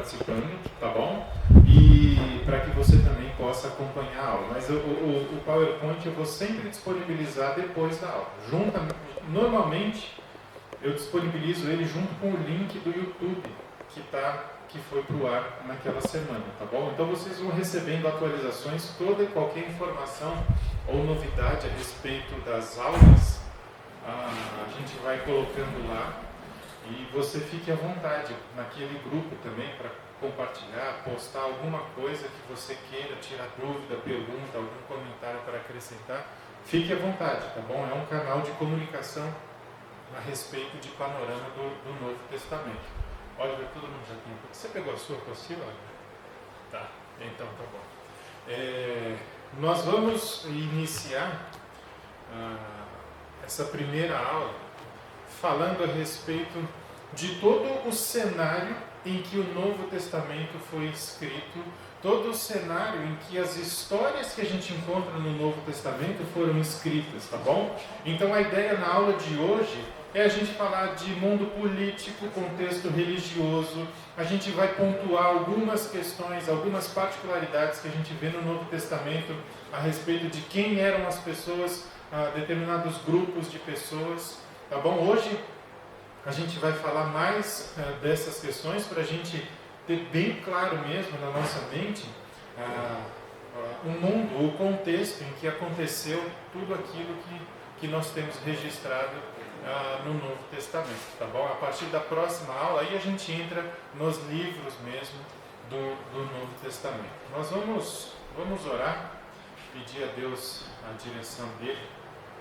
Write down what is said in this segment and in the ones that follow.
participando, tá bom? E para que você também possa acompanhar a aula. Mas o PowerPoint eu vou sempre disponibilizar depois da aula. Normalmente eu disponibilizo ele junto com o link do YouTube que foi para o ar naquela semana, tá bom? Então vocês vão recebendo atualizações, toda e qualquer informação ou novidade a respeito das aulas, a gente vai colocando lá. E você fique à vontade naquele grupo também para compartilhar, postar alguma coisa que você queira, tirar dúvida, pergunta, algum comentário para acrescentar. Fique à vontade, tá bom? É um canal de comunicação a respeito de panorama do Novo Testamento. Olha, todo mundo já tem. Você pegou a sua apostila? Tá, então tá bom. Nós vamos iniciar essa primeira aula falando a respeito de todo o cenário em que o Novo Testamento foi escrito, todo o cenário em que as histórias que a gente encontra no Novo Testamento foram escritas, tá bom? Então a ideia na aula de hoje é a gente falar de mundo político, contexto religioso, a gente vai pontuar algumas questões, algumas particularidades que a gente vê no Novo Testamento a respeito de quem eram as pessoas, determinados grupos de pessoas. Tá bom? Hoje a gente vai falar mais dessas questões para a gente ter bem claro mesmo na nossa mente o mundo, o contexto em que aconteceu tudo aquilo que nós temos registrado no Novo Testamento. Tá bom? A partir da próxima aula aí a gente entra nos livros mesmo do Novo Testamento. Nós vamos orar, pedir a Deus a direção dele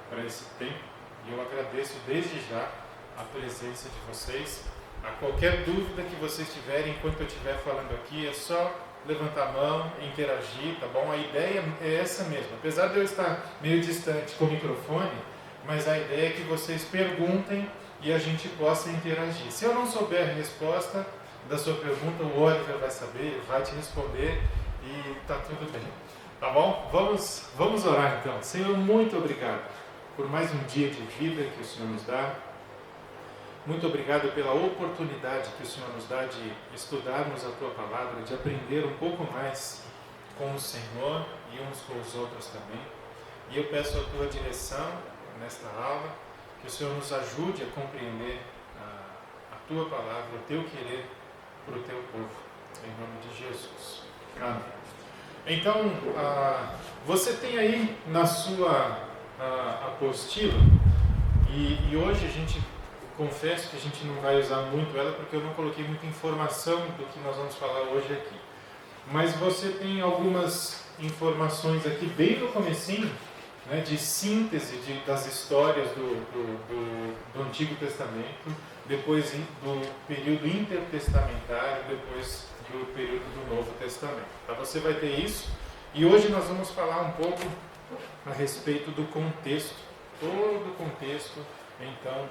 para esse tempo. E eu agradeço desde já a presença de vocês. A qualquer dúvida que vocês tiverem enquanto eu estiver falando aqui, é só levantar a mão, interagir, tá bom? A ideia é essa mesmo. Apesar de eu estar meio distante com o microfone, mas a ideia é que vocês perguntem e a gente possa interagir. Se eu não souber a resposta da sua pergunta, o Oliver vai saber, vai te responder e tá tudo bem. Tá bom? Vamos orar então. Senhor, muito obrigado por mais um dia de vida que o Senhor nos dá. Muito obrigado pela oportunidade que o Senhor nos dá de estudarmos a Tua Palavra, de aprender um pouco mais com o Senhor e uns com os outros também. E eu peço a Tua direção nesta aula, que o Senhor nos ajude a compreender a Tua Palavra, o Teu querer para o Teu povo. Em nome de Jesus. Amém. Então, você tem aí na sua apostila, e hoje a gente, confesso que a gente não vai usar muito ela porque eu não coloquei muita informação do que nós vamos falar hoje aqui, mas você tem algumas informações aqui bem no comecinho, né, de síntese das histórias do Antigo Testamento, depois do período intertestamentário, depois do período do Novo Testamento. Tá? Você vai ter isso, e hoje nós vamos falar um pouco a respeito do contexto, todo o contexto, então,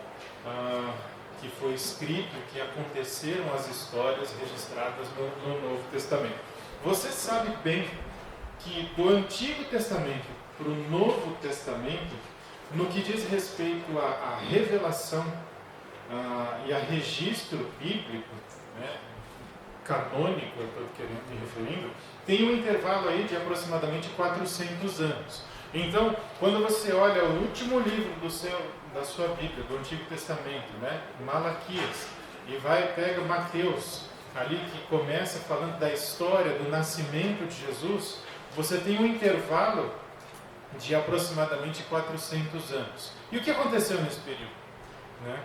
que foi escrito, que aconteceram as histórias registradas no Novo Testamento. Você sabe bem que do Antigo Testamento para o Novo Testamento, no que diz respeito à revelação e a registro bíblico, né, canônico, eu estou me referindo, tem um intervalo aí de aproximadamente 400 anos. Então, quando você olha o último livro da sua Bíblia, do Antigo Testamento, né, Malaquias, e pega Mateus, ali que começa falando da história do nascimento de Jesus, você tem um intervalo de aproximadamente 400 anos. E o que aconteceu nesse período? Né?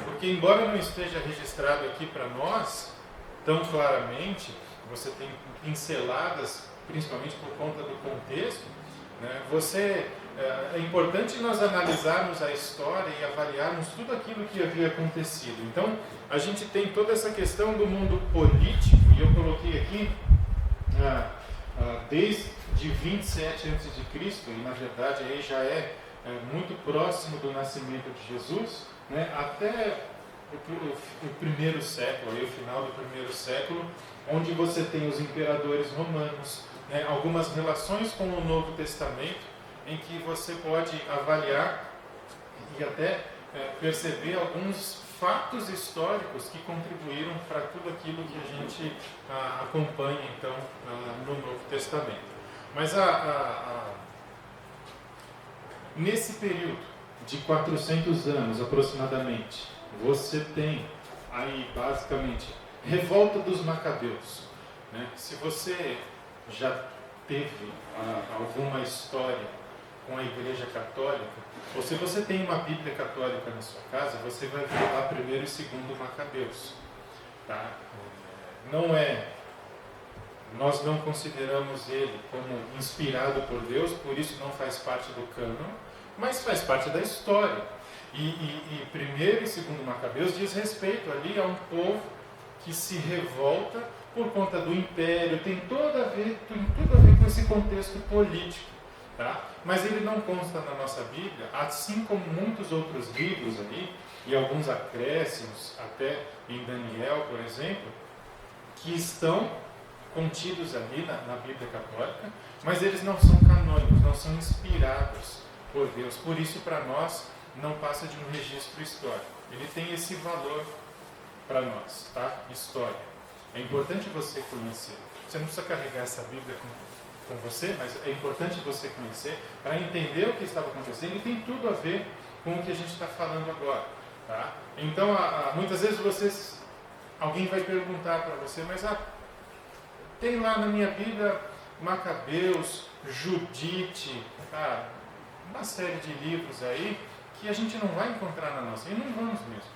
Porque embora não esteja registrado aqui para nós, tão claramente, você tem pinceladas, principalmente por conta do contexto, né? É importante nós analisarmos a história e avaliarmos tudo aquilo que havia acontecido. Então, a gente tem toda essa questão do mundo político, e eu coloquei aqui, desde 27 a.C., e na verdade aí já é muito próximo do nascimento de Jesus, né, até o primeiro século, aí, o final do primeiro século, onde você tem os imperadores romanos, né, algumas relações com o Novo Testamento, em que você pode avaliar e até perceber alguns fatos históricos que contribuíram para tudo aquilo que a gente acompanha, então, no Novo Testamento. Mas nesse período de 400 anos, aproximadamente, você tem aí, basicamente, revolta dos Macabeus. Né? Se você já teve alguma história com a Igreja Católica, ou se você tem uma Bíblia Católica na sua casa, você vai ver lá 1º e 2º Macabeus. Tá? Nós não consideramos ele como inspirado por Deus, por isso não faz parte do cânon, mas faz parte da história. E 1º e 2º Macabeus diz respeito ali a um povo que se revolta por conta do império, tem tudo a ver com esse contexto político. Tá? Mas ele não consta na nossa Bíblia, assim como muitos outros livros ali, e alguns acréscimos, até em Daniel, por exemplo, que estão contidos ali na Bíblia Católica, mas eles não são canônicos, não são inspirados por Deus. Por isso, para nós, não passa de um registro histórico. Ele tem esse valor para nós, tá? História. É importante você conhecer. Você não precisa carregar essa Bíblia com você, mas é importante você conhecer para entender o que estava acontecendo e tem tudo a ver com o que a gente está falando agora. Tá? Então, muitas vezes alguém vai perguntar para você, mas tem lá na minha Bíblia Macabeus, Judite, tá? Uma série de livros aí que a gente não vai encontrar na nossa, e não vamos mesmo.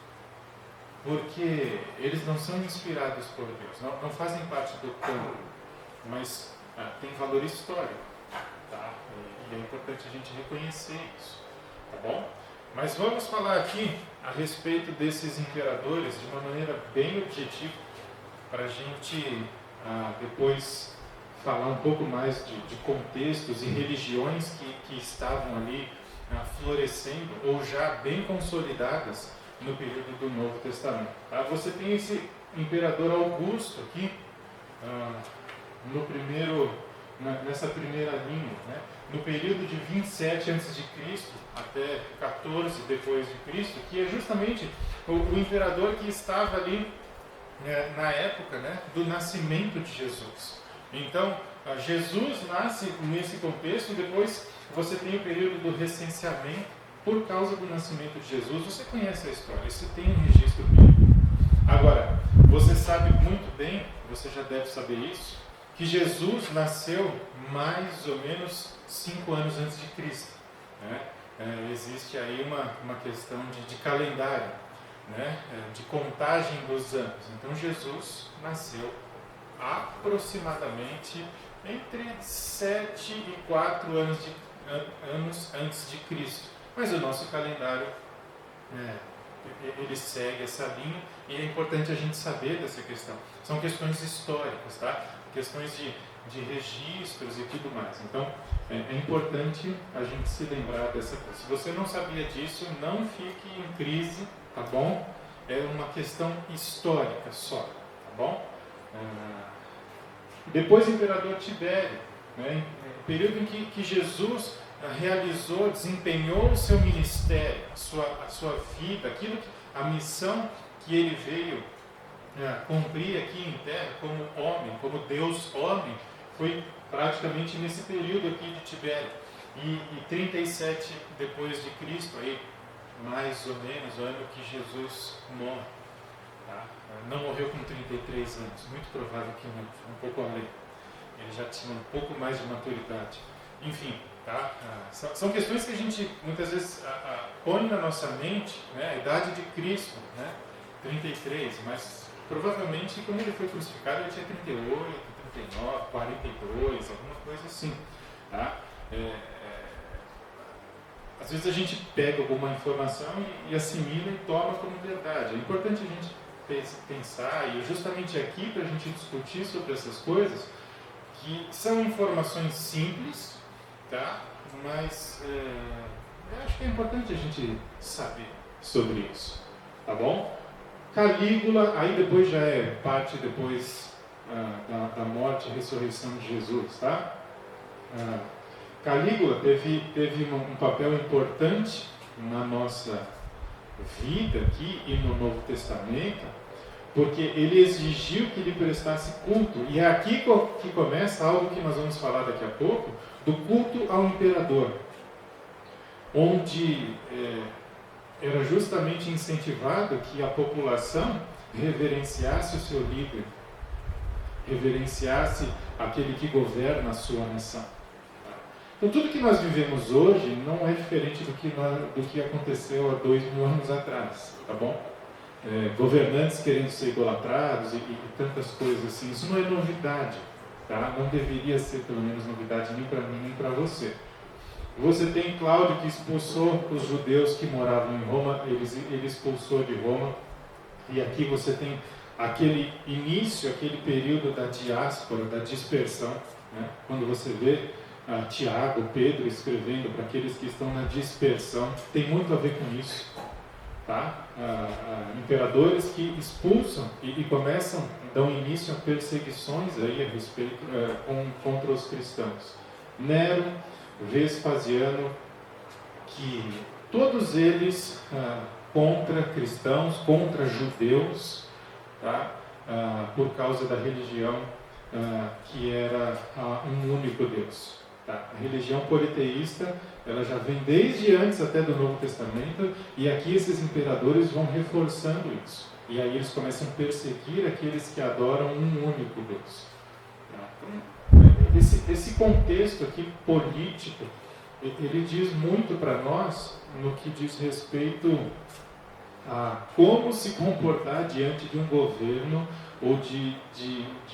Porque eles não são inspirados por Deus, não fazem parte do cânon, mas tem valor histórico, tá? E é importante a gente reconhecer isso, tá bom? Mas vamos falar aqui a respeito desses imperadores de uma maneira bem objetiva, para a gente depois falar um pouco mais de contextos e religiões que estavam ali florescendo ou já bem consolidadas no período do Novo Testamento. Você tem esse imperador Augusto aqui, nessa primeira linha, né? No período de 27 a.C. até 14 depois de Cristo, que é justamente o imperador que estava ali na época, né, do nascimento de Jesus. Então, Jesus nasce nesse contexto e depois você tem o período do recenseamento por causa do nascimento de Jesus. Você conhece a história, isso tem um registro bíblico. Agora, você sabe muito bem, você já deve saber isso, que Jesus nasceu mais ou menos 5 anos antes de Cristo. Né? Existe aí uma questão de calendário, né? De contagem dos anos. Então Jesus nasceu aproximadamente entre 7 e 4 anos antes de Cristo. Mas o nosso calendário ele segue essa linha e é importante a gente saber dessa questão. São questões históricas, tá? Questões de registros e tudo mais. Então, é importante a gente se lembrar dessa coisa. Se você não sabia disso, não fique em crise, tá bom? É uma questão histórica só, tá bom? Depois, o imperador Tibério, né? Período em que Jesus desempenhou o seu ministério, a sua vida, a missão que ele veio cumprir aqui em terra como homem, como Deus homem, foi praticamente nesse período aqui de Tibério. E 37 depois de Cristo, aí, mais ou menos, o ano que Jesus morre. Tá? Não morreu com 33 anos, muito provável que não, foi um pouco além. Ele já tinha um pouco mais de maturidade. Enfim, tá? São questões que a gente muitas vezes põe na nossa mente, né? A idade de Cristo, né? 33, mas provavelmente quando ele foi crucificado ele tinha 38, 39, 42, alguma coisa assim. Tá? Às vezes a gente pega alguma informação e assimila e toma como verdade. É importante a gente pensar, e justamente aqui para a gente discutir sobre essas coisas, que são informações simples, tá? Mas eu acho que é importante a gente saber sobre isso, tá bom? Calígula, aí depois já é parte depois da morte e ressurreição de Jesus, tá? Calígula teve um papel importante na nossa vida aqui e no Novo Testamento, porque ele exigiu que lhe prestasse culto. E é aqui que começa algo que nós vamos falar daqui a pouco, do culto ao imperador, onde era justamente incentivado que a população reverenciasse o seu líder, reverenciasse aquele que governa a sua nação. Então, tudo que nós vivemos hoje não é diferente do que aconteceu há 2000 anos atrás, tá bom? Governantes querendo ser idolatrados e tantas coisas assim, isso não é novidade, tá? Não deveria ser, pelo menos, novidade nem para mim nem para você. Você tem Cláudio, que expulsou os judeus que moravam em Roma, ele expulsou de Roma, e aqui você tem aquele início, aquele período da diáspora, da dispersão, né? Quando você vê Tiago, Pedro escrevendo para aqueles que estão na dispersão, tem muito a ver com isso, tá? Imperadores que expulsam e começam, dão início a perseguições aí a respeito, contra os cristãos. Nero, Vespasiano, que todos eles contra cristãos, contra judeus, tá? Por causa da religião que era um único Deus. Tá? A religião politeísta, ela já vem desde antes até do Novo Testamento, e aqui esses imperadores vão reforçando isso. E aí eles começam a perseguir aqueles que adoram um único Deus. Tá? Então, esse contexto aqui político, ele diz muito para nós no que diz respeito a como se comportar diante de um governo ou de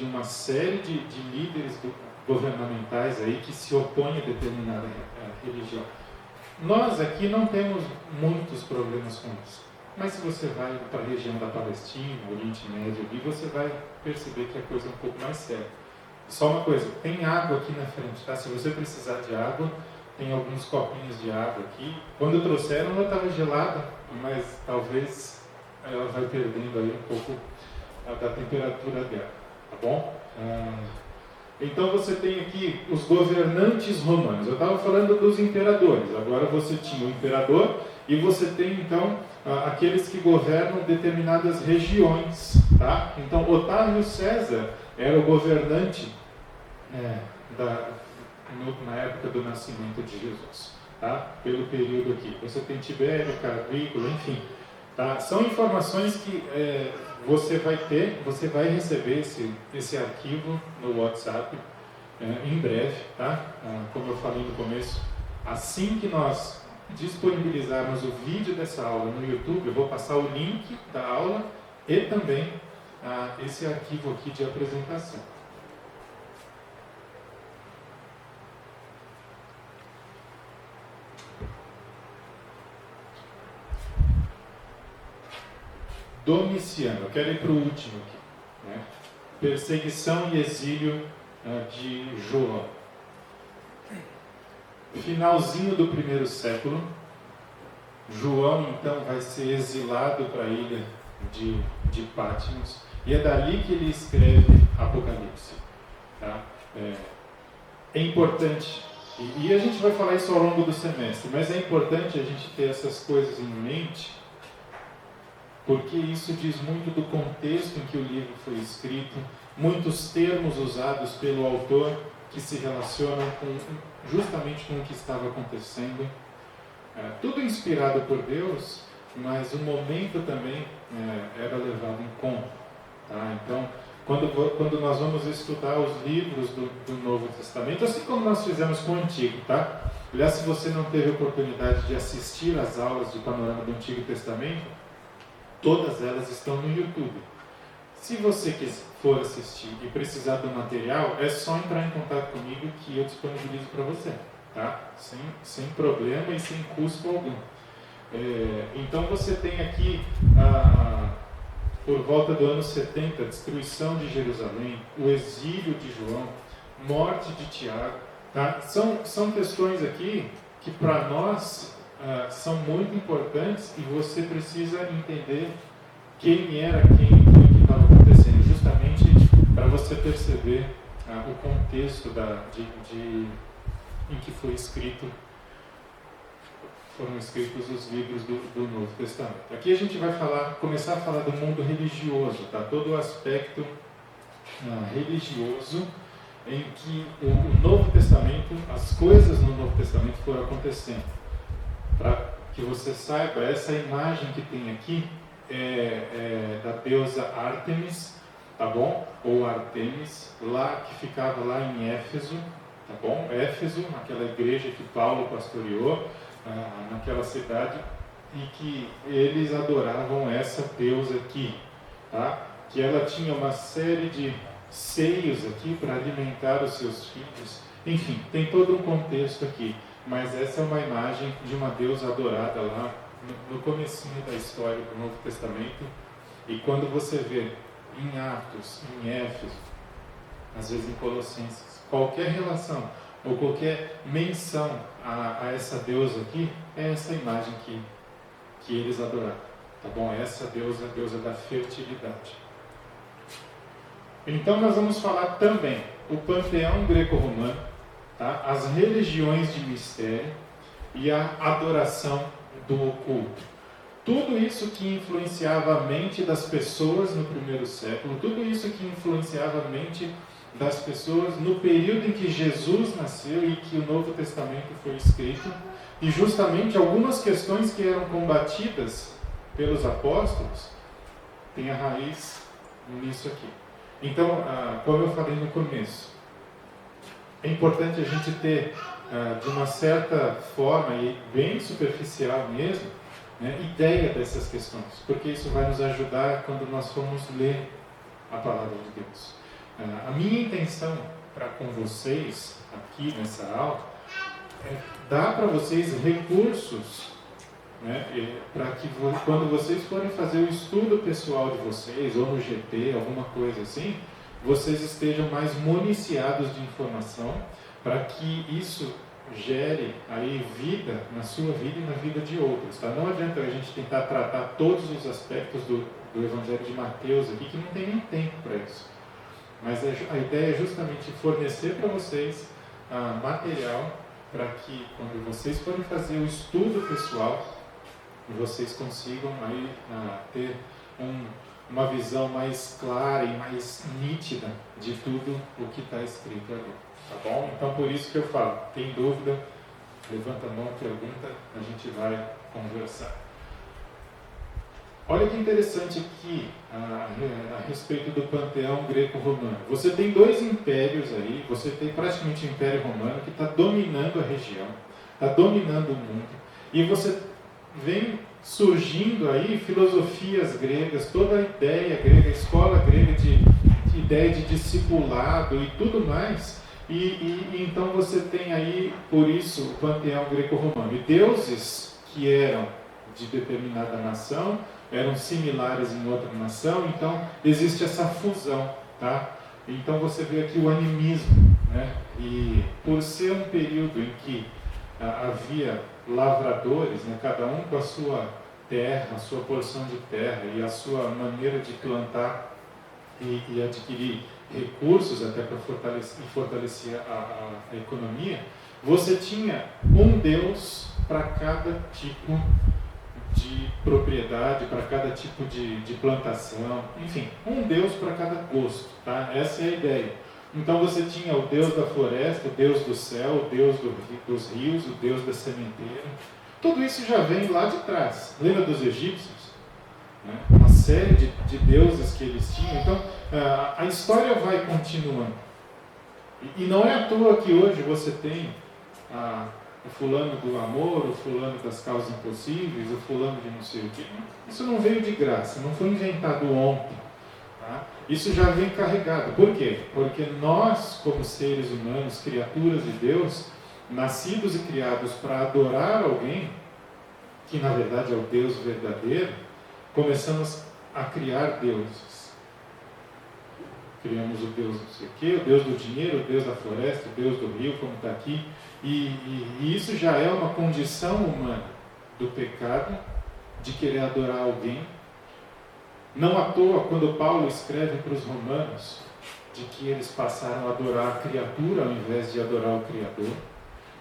uma série de líderes governamentais aí que se opõem a determinada religião. Nós aqui não temos muitos problemas com isso, mas se você vai para a região da Palestina, Oriente Médio, ali, você vai perceber que a coisa é um pouco mais séria. Só uma coisa, tem água aqui na frente, tá? Se você precisar de água, tem alguns copinhos de água aqui. Quando trouxeram, ela estava gelada, mas talvez ela vai perdendo aí um pouco da temperatura dela, tá bom? Então você tem aqui os governantes romanos. Eu estava falando dos imperadores, agora você tinha o imperador e você tem então aqueles que governam determinadas regiões, tá? Então Otávio César era o governante na época do nascimento de Jesus, tá? Pelo período aqui. Você tem Tibério, Calígula, enfim. Tá? São informações que você vai receber esse arquivo no WhatsApp em breve, tá? Como eu falei no começo, assim que nós disponibilizarmos o vídeo dessa aula no YouTube, eu vou passar o link da aula e também esse arquivo aqui de apresentação. Domiciano, eu quero ir para o último aqui, né? Perseguição e exílio de João. Finalzinho do primeiro século, João então vai ser exilado para a ilha de Patmos, e é dali que ele escreve Apocalipse. Tá? É importante, e a gente vai falar isso ao longo do semestre, mas é importante a gente ter essas coisas em mente, porque isso diz muito do contexto em que o livro foi escrito, muitos termos usados pelo autor que se relacionam justamente com o que estava acontecendo. Tudo inspirado por Deus, mas o momento também era levado em conta. Tá? Então, quando nós vamos estudar os livros do Novo Testamento, assim como nós fizemos com o Antigo, tá? Aliás, se você não teve oportunidade de assistir às aulas de Panorama do Antigo Testamento, todas elas estão no YouTube. Se você for assistir e precisar do material, é só entrar em contato comigo que eu disponibilizo para você, tá? Sem problema e sem custo algum. Então você tem aqui, por volta do ano 70, a destruição de Jerusalém, o exílio de João, morte de Tiago. Tá? São questões aqui que para nós são muito importantes e você precisa entender quem era quem e o que estava acontecendo, justamente para você perceber o contexto em que foi escrito foram escritos os livros do Novo Testamento. Aqui a gente vai começar a falar do mundo religioso, tá? Todo o aspecto religioso em que o Novo Testamento, as coisas no Novo Testamento foram acontecendo. Para que você saiba, essa imagem que tem aqui é da deusa Ártemis, tá bom? Ou Artemis, lá que ficava lá em Éfeso, tá bom? Éfeso, aquela igreja que Paulo pastoreou, naquela cidade, e que eles adoravam essa deusa aqui, tá? Que ela tinha uma série de seios aqui para alimentar os seus filhos. Enfim, tem todo um contexto aqui, mas essa é uma imagem de uma deusa adorada lá no comecinho da história do Novo Testamento. E quando você vê em Atos, em Éfeso, às vezes em Colossenses, qualquer relação ou qualquer menção a essa deusa aqui, é essa imagem que eles adoravam, tá bom? Essa deusa, a deusa da fertilidade. Então nós vamos falar também o panteão greco-romano, tá? As religiões de mistério e a adoração do oculto. Tudo isso que influenciava a mente das pessoas no primeiro século, tudo isso que influenciava a mente das pessoas no período em que Jesus nasceu e que o Novo Testamento foi escrito, e justamente algumas questões que eram combatidas pelos apóstolos têm a raiz nisso aqui. Então, como eu falei no começo, é importante a gente ter, de uma certa forma, e bem superficial mesmo, né, ideia dessas questões, porque isso vai nos ajudar quando nós formos ler a Palavra de Deus. A minha intenção para com vocês, aqui nessa aula, é dar para vocês recursos, né, para que quando vocês forem fazer o estudo pessoal de vocês, ou no GT, alguma coisa assim, vocês estejam mais municiados de informação, para que isso gere aí vida na sua vida e na vida de outros. Tá? Não adianta a gente tentar tratar todos os aspectos do Evangelho de Mateus aqui, que não tem nem tempo para isso. Mas a ideia é justamente fornecer para vocês material para que, quando vocês forem fazer o estudo pessoal, vocês consigam aí ter uma visão mais clara e mais nítida de tudo o que está escrito ali. Tá bom? Então, por isso que eu falo, tem dúvida, levanta a mão, pergunta, a gente vai conversar. Olha que interessante aqui a respeito do panteão greco-romano. Você tem dois impérios aí, você tem praticamente o Império Romano que está dominando a região, está dominando o mundo, e você vem surgindo aí filosofias gregas, toda a ideia grega, a escola grega de ideia de discipulado e tudo mais, e então você tem aí, por isso, o panteão greco-romano. E deuses que eram de determinada nação eram similares em outra nação, então existe essa fusão, tá? Então você vê aqui o animismo, né? E por ser um período em que havia lavradores, né? Cada um com a sua terra, a sua porção de terra e a sua maneira de plantar e adquirir recursos até para fortalecer a economia, você tinha um Deus para cada tipo de propriedade, para cada tipo de plantação, enfim, um Deus para cada gosto, tá? Essa é a ideia. Então você tinha o Deus da floresta, o Deus do céu, o Deus dos rios, o Deus da sementeira. Tudo isso já vem lá de trás. Lembra dos egípcios? Né? Uma série de deuses que eles tinham. Então a história vai continuando. E não é à toa que hoje você tem o fulano do amor, o fulano das causas impossíveis, o fulano de não sei o quê. Isso não veio de graça, não foi inventado ontem. Tá? Isso já vem carregado. Por quê? Porque nós, como seres humanos, criaturas de Deus, nascidos e criados para adorar alguém, que na verdade é o Deus verdadeiro, começamos a criar deuses. Criamos o Deus não sei o quê, o Deus do dinheiro, o Deus da floresta, o Deus do rio, como está aqui. E isso já é uma condição humana do pecado, de querer adorar alguém. Não à toa, quando Paulo escreve para os romanos, de que eles passaram a adorar a criatura ao invés de adorar o Criador.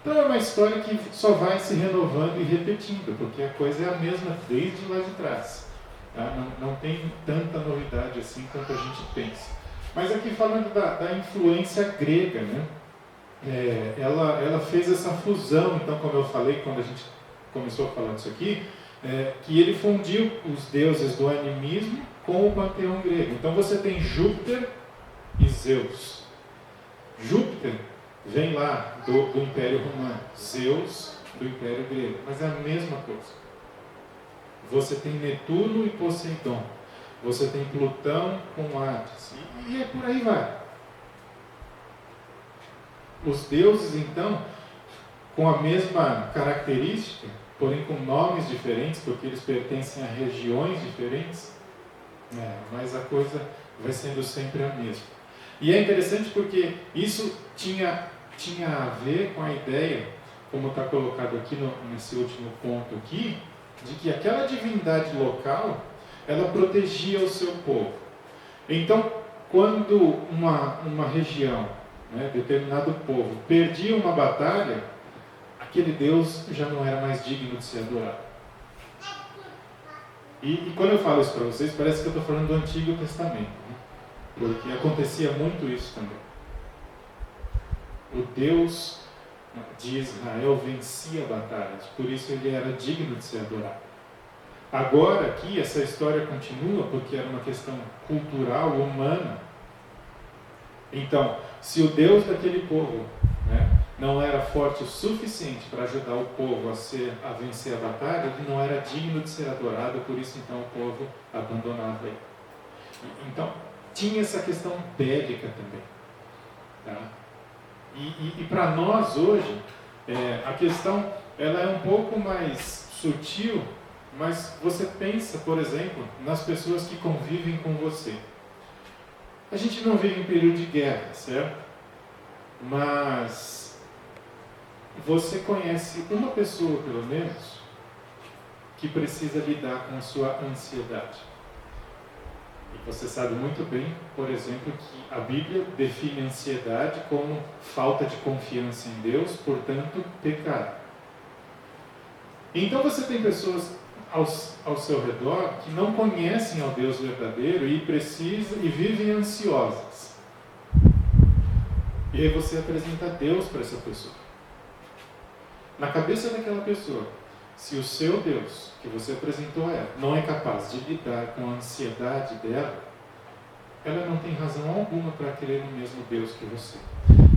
Então é uma história que só vai se renovando e repetindo, porque a coisa é a mesma desde lá de trás. Tá? Não tem tanta novidade assim quanto a gente pensa. Mas aqui falando da influência grega, né? Ela fez essa fusão, então, como eu falei quando a gente começou a falar disso aqui, que ele fundiu os deuses do animismo com o panteão grego. Então você tem Júpiter e Zeus. Júpiter vem lá do Império Romano, Zeus do Império Grego, mas é a mesma coisa. Você tem Netuno e Poseidon, você tem Plutão com Hades, e por aí vai. Os deuses, então, com a mesma característica, porém com nomes diferentes, porque eles pertencem a regiões diferentes, mas a coisa vai sendo sempre a mesma. E é interessante porque isso tinha a ver com a ideia, como está colocado aqui nesse último ponto aqui, de que aquela divindade local, ela protegia o seu povo. Então, quando uma região, determinado povo, perdia uma batalha, aquele Deus já não era mais digno de ser adorado. E quando eu falo isso para vocês, parece que eu estou falando do Antigo Testamento, porque acontecia muito isso também. O Deus de Israel vencia batalhas, por isso ele era digno de ser adorado. Agora aqui essa história continua porque era uma questão cultural, humana. Então, se o Deus daquele povo não era forte o suficiente para ajudar o povo a vencer a batalha, ele não era digno de ser adorado, por isso então o povo abandonava ele. Então, tinha essa questão bélica também. Tá? E para nós hoje, a questão ela é um pouco mais sutil, mas você pensa, por exemplo, nas pessoas que convivem com você. A gente não vive em período de guerra, certo? Mas você conhece uma pessoa, pelo menos, que precisa lidar com a sua ansiedade. E você sabe muito bem, por exemplo, que a Bíblia define a ansiedade como falta de confiança em Deus, portanto, pecado. Então você tem pessoas ao seu redor que não conhecem ao Deus verdadeiro e vivem ansiosas. E aí você apresenta Deus para essa pessoa. Na cabeça daquela pessoa, se o seu Deus, que você apresentou a ela, não é capaz de lidar com a ansiedade dela, ela não tem razão alguma para crer no mesmo Deus que você.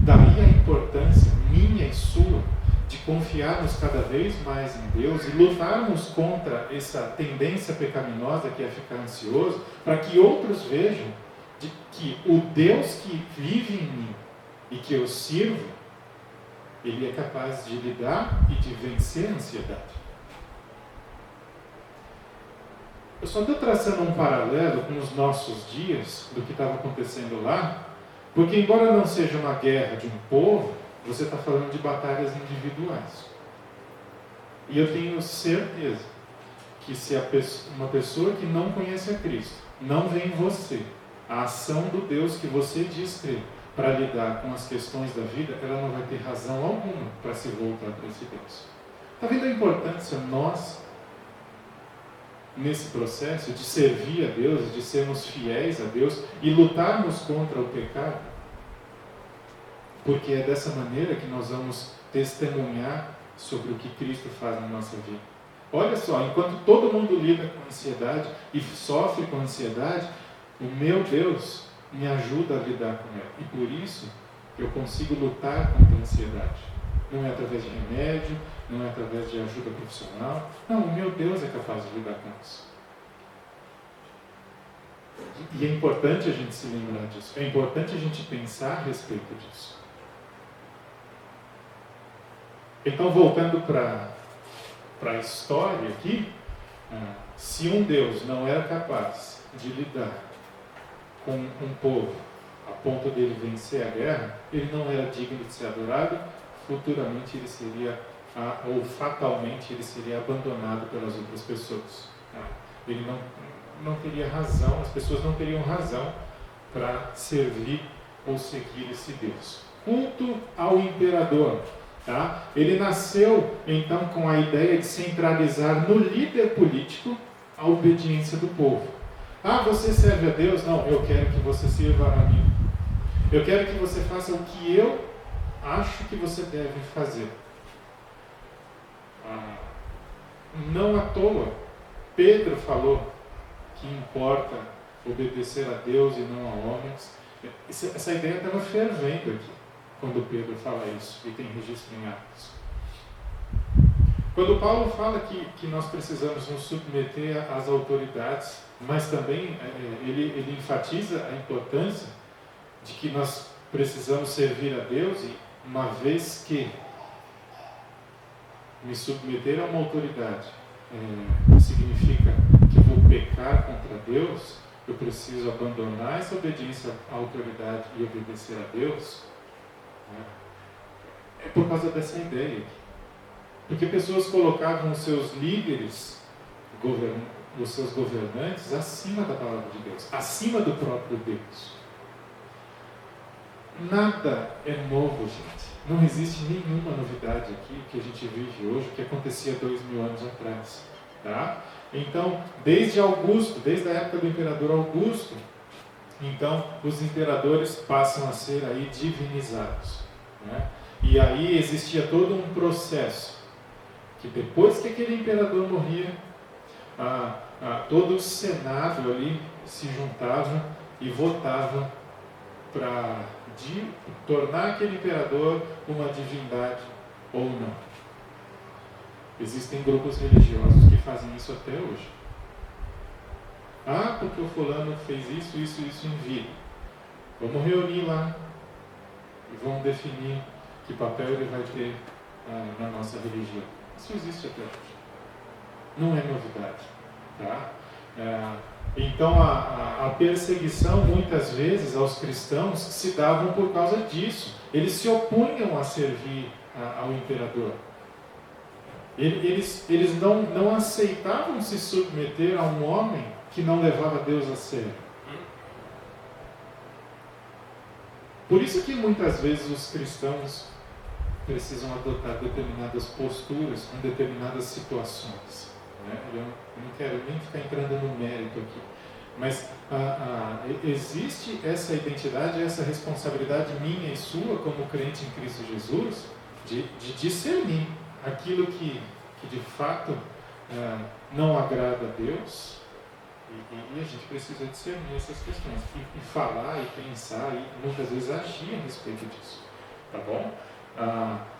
Daí a importância minha e sua de confiarmos cada vez mais em Deus e lutarmos contra essa tendência pecaminosa que é ficar ansioso, para que outros vejam de que o Deus que vive em mim e que eu sirvo, ele é capaz de lidar e de vencer a ansiedade. Eu só estou traçando um paralelo com os nossos dias, do que estava acontecendo lá, porque embora não seja uma guerra de um povo, você está falando de batalhas individuais. E eu tenho certeza que se uma pessoa que não conhece a Cristo não vê em você a ação do Deus que você diz crer para lidar com as questões da vida, ela não vai ter razão alguma para se voltar para esse Deus. Está vendo a importância nós, nesse processo de servir a Deus, de sermos fiéis a Deus e lutarmos contra o pecado? Porque é dessa maneira que nós vamos testemunhar sobre o que Cristo faz na nossa vida. Olha só, enquanto todo mundo lida com ansiedade e sofre com ansiedade, o meu Deus me ajuda a lidar com ela. E por isso eu consigo lutar contra a ansiedade. Não é através de remédio, não é através de ajuda profissional. Não, o meu Deus é capaz de lidar com isso. E é importante a gente se lembrar disso. É importante a gente pensar a respeito disso. Então, voltando para a história aqui, se um Deus não era capaz de lidar com um povo a ponto dele vencer a guerra, ele não era digno de ser adorado, futuramente ele seria, ou fatalmente ele seria abandonado pelas outras pessoas. Ele não teria razão, as pessoas não teriam razão para servir ou seguir esse Deus. Culto ao imperador. Tá? Ele nasceu, então, com a ideia de centralizar no líder político a obediência do povo. Ah, você serve a Deus? Não, eu quero que você sirva a mim. Eu quero que você faça o que eu acho que você deve fazer. Não à toa, Pedro falou que importa obedecer a Deus e não a homens. Essa ideia estava fervendo aqui, quando Pedro fala isso, e tem registro em Atos. Quando Paulo fala que nós precisamos nos submeter às autoridades, mas também ele enfatiza a importância de que nós precisamos servir a Deus, e uma vez que me submeter a uma autoridade significa que eu vou pecar contra Deus, eu preciso abandonar essa obediência à autoridade e obedecer a Deus. É por causa dessa ideia aqui. Porque pessoas colocavam os seus líderes, os seus governantes, acima da palavra de Deus, acima do próprio Deus. Nada é novo, gente. Não existe nenhuma novidade aqui que a gente vive hoje, que acontecia 2000 anos atrás. Tá? Então, desde Augusto, desde a época do imperador Augusto, então os imperadores passam a ser aí divinizados. Né? E aí existia todo um processo, que depois que aquele imperador morria, todo o Senado ali se juntava e votava para tornar aquele imperador uma divindade ou não. Existem grupos religiosos que fazem isso até hoje. Ah, porque o fulano fez isso em vida. Vamos reunir lá e vamos definir que papel ele vai ter na nossa religião. Isso existe até hoje. Não é novidade. Tá? Então a perseguição muitas vezes aos cristãos se davam por causa disso. Eles se opunham a servir ao imperador. Eles não aceitavam se submeter a um homem que não levava Deus a sério. Por isso que muitas vezes os cristãos precisam adotar determinadas posturas em determinadas situações. Eu não quero nem ficar entrando no mérito aqui, mas existe essa identidade, essa responsabilidade minha e sua como crente em Cristo Jesus de discernir aquilo que de fato não agrada a Deus, e a gente precisa discernir essas questões e falar e pensar e muitas vezes agir a respeito disso, tá bom?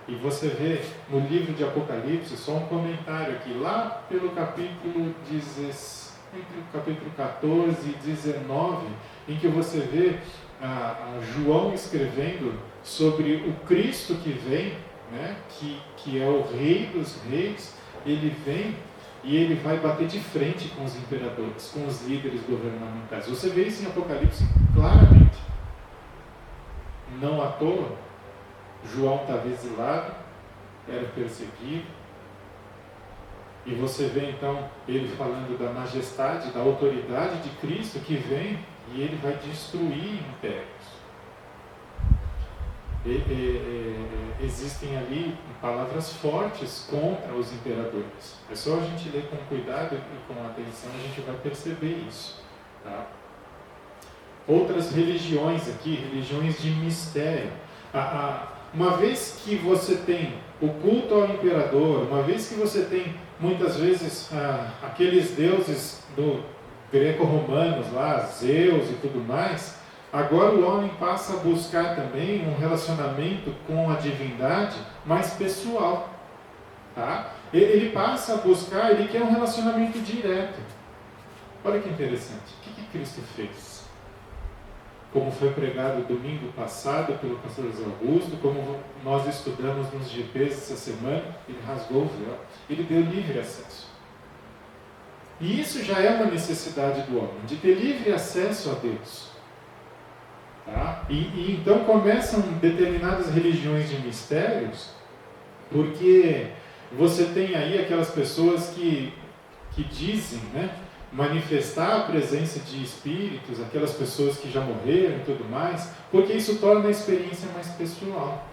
E você vê no livro de Apocalipse, só um comentário aqui, lá pelo capítulo 14 e 19, em que você vê João escrevendo sobre o Cristo que vem, né, que é o Rei dos Reis. Ele vem e ele vai bater de frente com os imperadores, com os líderes governamentais. Você vê isso em Apocalipse claramente. Não à toa, João estava exilado, era perseguido, e você vê então ele falando da majestade, da autoridade de Cristo que vem e ele vai destruir impérios. Existem ali palavras fortes contra os imperadores. É só a gente ler com cuidado e com atenção, a gente vai perceber isso. Tá? Outras religiões aqui, religiões de mistério. Uma vez que você tem o culto ao imperador, uma vez que você tem muitas vezes aqueles deuses do greco-romanos lá, Zeus e tudo mais, agora o homem passa a buscar também um relacionamento com a divindade mais pessoal. Tá? Ele passa a buscar, ele quer um relacionamento direto. Olha que interessante, o que Cristo fez? Como foi pregado domingo passado pelo pastor José Augusto, como nós estudamos nos GPs essa semana, ele rasgou o véu, ele deu livre acesso. E isso já é uma necessidade do homem, de ter livre acesso a Deus. Tá? E então começam determinadas religiões de mistérios, porque você tem aí aquelas pessoas que dizem, né, manifestar a presença de espíritos, aquelas pessoas que já morreram e tudo mais, porque isso torna a experiência mais pessoal.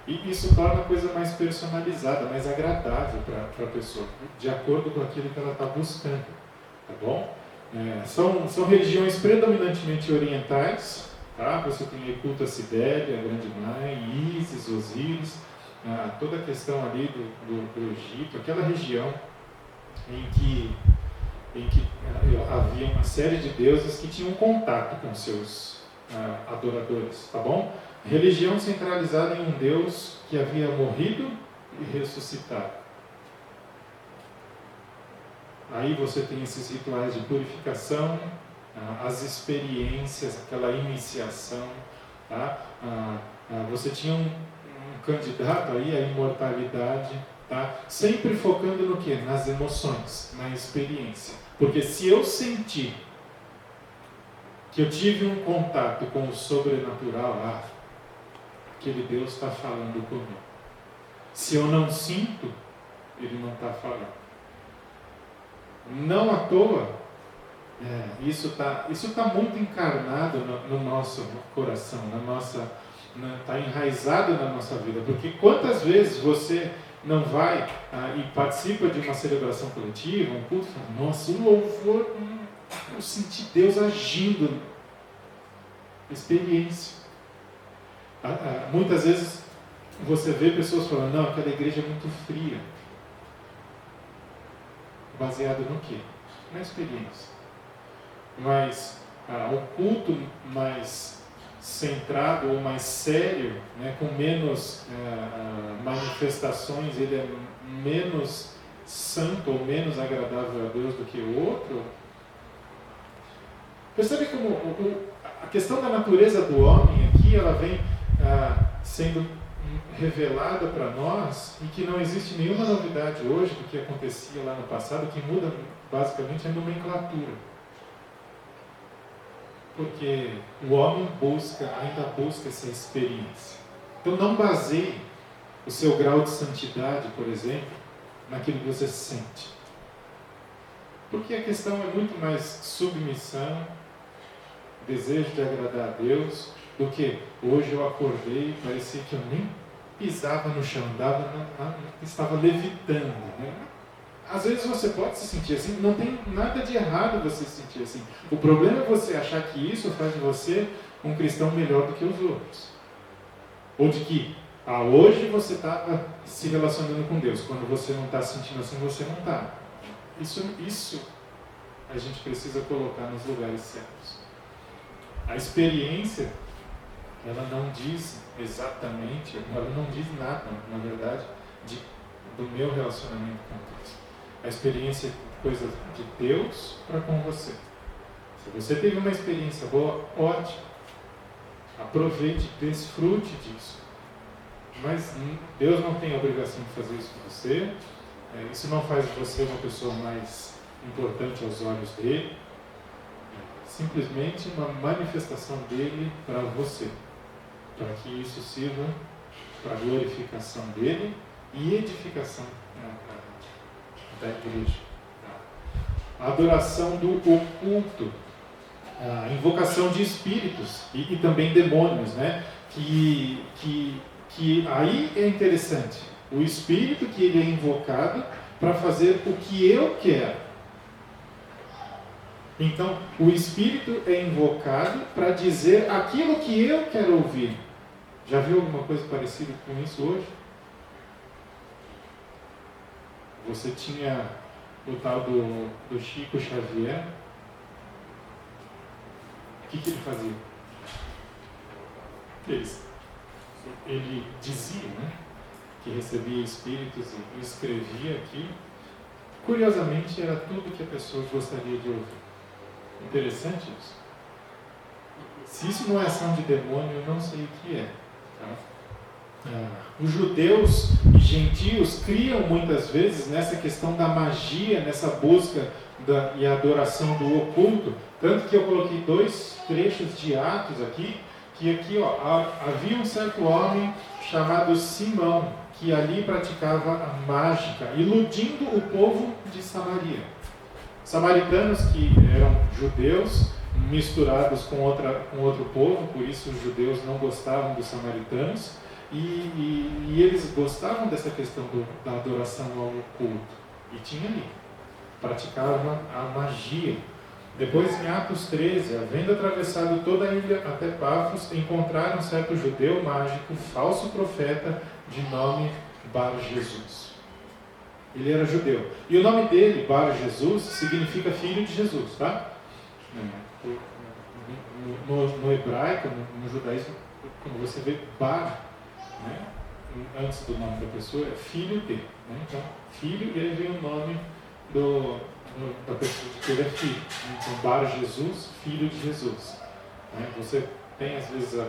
E isso torna a coisa mais personalizada, mais agradável para a pessoa, de acordo com aquilo que ela está buscando, tá bom? São religiões predominantemente orientais, tá? Você tem o culto a Cibele, a Grande Mãe, Ísis, Osíris, toda a questão ali do Egito, aquela região em que havia uma série de deuses que tinham contato com seus adoradores, tá bom? Religião centralizada em um Deus que havia morrido e ressuscitado. Aí você tem esses rituais de purificação, as experiências, aquela iniciação, tá? Você tinha um candidato aí à imortalidade, tá? Sempre focando no quê? Nas emoções, na experiência. Porque se eu sentir que eu tive um contato com o sobrenatural, aquele Deus está falando comigo. Se eu não sinto, ele não está falando. Não à toa, isso tá muito encarnado no nosso coração, está enraizado na nossa vida. Porque quantas vezes você não vai e participa de uma celebração coletiva, um culto, e fala, nossa, um louvor, eu senti Deus agindo. Experiência. Muitas vezes você vê pessoas falando, não, aquela igreja é muito fria. Baseado no quê? Na experiência. Mas o culto mais centrado ou mais sério, né, com menos manifestações, ele é menos santo ou menos agradável a Deus do que o outro. Percebe como a questão da natureza do homem aqui, ela vem sendo revelada para nós e que não existe nenhuma novidade hoje do que acontecia lá no passado, que muda basicamente a nomenclatura. Porque o homem ainda busca essa experiência. Então não baseie o seu grau de santidade, por exemplo, naquilo que você sente. Porque a questão é muito mais submissão, desejo de agradar a Deus, do que hoje eu acordei e parecia que eu nem pisava no chão, estava levitando. Né? Às vezes você pode se sentir assim, não tem nada de errado você se sentir assim. O problema é você achar que isso faz de você um cristão melhor do que os outros. Ou de que hoje você estava se relacionando com Deus, quando você não está sentindo assim, você não está. Isso a gente precisa colocar nos lugares certos. A experiência, ela não diz exatamente, ela não diz nada, na verdade, do meu relacionamento com Deus. A experiência é coisa de Deus para com você. Se você teve uma experiência boa, ótimo. Aproveite, desfrute disso. Mas Deus não tem a obrigação de fazer isso com você. Isso não faz de você uma pessoa mais importante aos olhos dele. Simplesmente uma manifestação dele para você, para que isso sirva para a glorificação dele e edificação da igreja. A adoração do oculto, a invocação de espíritos e também demônios, né? Que aí é interessante, o espírito que ele é invocado para fazer o que eu quero. Então, o Espírito é invocado para dizer aquilo que eu quero ouvir. Já viu alguma coisa parecida com isso hoje? Você tinha o tal do Chico Xavier. O que ele fazia? Ele dizia, né, que recebia espíritos e escrevia aqui. Curiosamente, era tudo que a pessoa gostaria de ouvir. Interessante isso. Se isso não é ação de demônio, eu não sei o que é. Tá? Os judeus e gentios criam muitas vezes nessa questão da magia, nessa busca e adoração do oculto. Tanto que eu coloquei 2 trechos de Atos aqui, que aqui havia um certo homem chamado Simão, que ali praticava a mágica, iludindo o povo de Samaria. Samaritanos que eram judeus misturados com outro povo, por isso os judeus não gostavam dos samaritanos, E eles gostavam dessa questão da adoração ao oculto. E tinha ali, praticavam a magia. Depois, em Atos 13, havendo atravessado toda a ilha até Pafos, encontraram um certo judeu mágico, falso profeta, de nome Bar Jesus. Ele era judeu. E o nome dele, Bar Jesus, significa filho de Jesus, tá? No hebraico, no judaísmo, quando você vê Bar, né, antes do nome da pessoa, é filho de. Né? Então, filho, e aí vem o nome da pessoa de que ele é filho. Então, Bar Jesus, filho de Jesus. Né? Você tem, às vezes,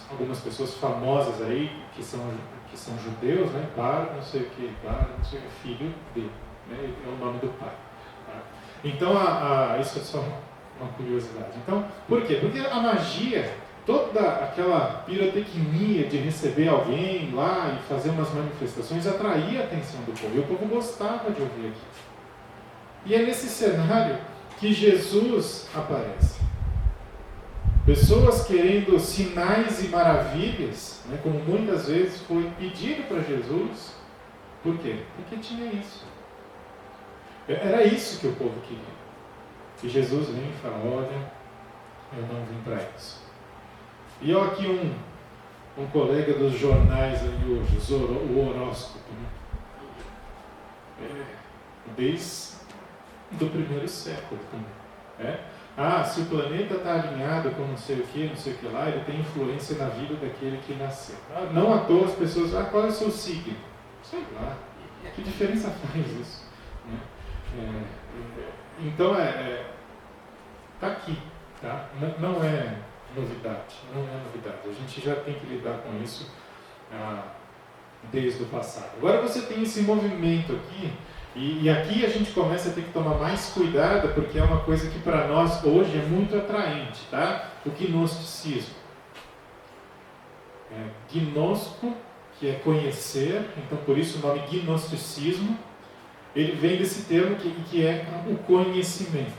algumas pessoas famosas aí que são judeus, né? Bar, não sei o que, Bar, não sei o que, filho de. Né? É o nome do pai. Tá? Então, isso é só uma curiosidade. Então, por quê? Porque a magia, toda aquela pirotecnia de receber alguém lá e fazer umas manifestações, atraía a atenção do povo. E o povo gostava de ouvir aquilo. E é nesse cenário que Jesus aparece. Pessoas querendo sinais e maravilhas, né, como muitas vezes foi pedido para Jesus. Por quê? Porque tinha isso. Era isso que o povo queria. E Jesus vem e fala, olha, eu não vim para isso. E olha aqui um colega dos jornais aí hoje, o horóscopo. Né? Desde do primeiro século também. Se o planeta está alinhado com não sei o que lá, ele tem influência na vida daquele que nasceu. Não à toa as pessoas, qual é o seu signo? Sei lá. Que diferença faz isso? Né? Então, está aqui. Tá? Não é novidade. Não é novidade. A gente já tem que lidar com isso desde o passado. Agora você tem esse movimento aqui. E aqui a gente começa a ter que tomar mais cuidado, porque é uma coisa que para nós hoje é muito atraente, tá? O gnosticismo. Gnosco, que é conhecer, então por isso o nome gnosticismo, ele vem desse termo que é o conhecimento.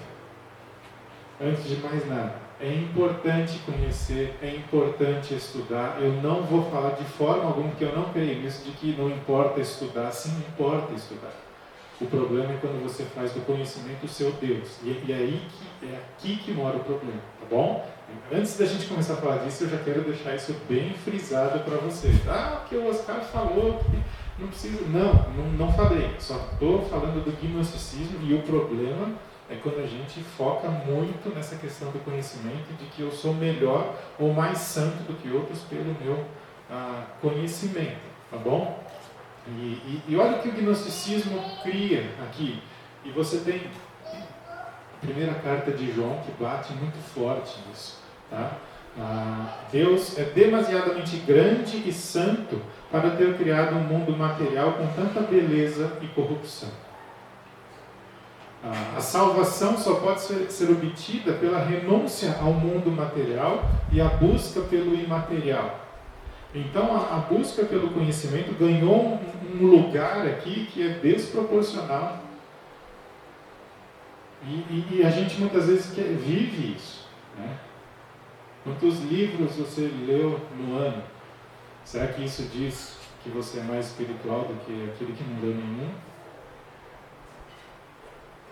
Antes de mais nada, é importante conhecer, é importante estudar. Eu não vou falar de forma alguma, porque eu não creio nisso, de que não importa estudar, sim importa estudar. O problema é quando você faz do conhecimento o seu Deus. E é aqui que mora o problema, tá bom? Antes da gente começar a falar disso, eu já quero deixar isso bem frisado para vocês. Porque o Oscar falou que não precisa... Não falei. Só estou falando do gnosticismo e o problema é quando a gente foca muito nessa questão do conhecimento, de que eu sou melhor ou mais santo do que outros pelo meu conhecimento, tá bom? E olha o que o gnosticismo cria aqui. E você tem a primeira carta de João que bate muito forte nisso. Tá? Deus é demasiadamente grande e santo para ter criado um mundo material com tanta beleza e corrupção. A salvação só pode ser obtida pela renúncia ao mundo material e a busca pelo imaterial. Então, a busca pelo conhecimento ganhou um lugar aqui que é desproporcional. E a gente muitas vezes vive isso. Né? Quantos livros você leu no ano? Será que isso diz que você é mais espiritual do que aquele que não leu nenhum?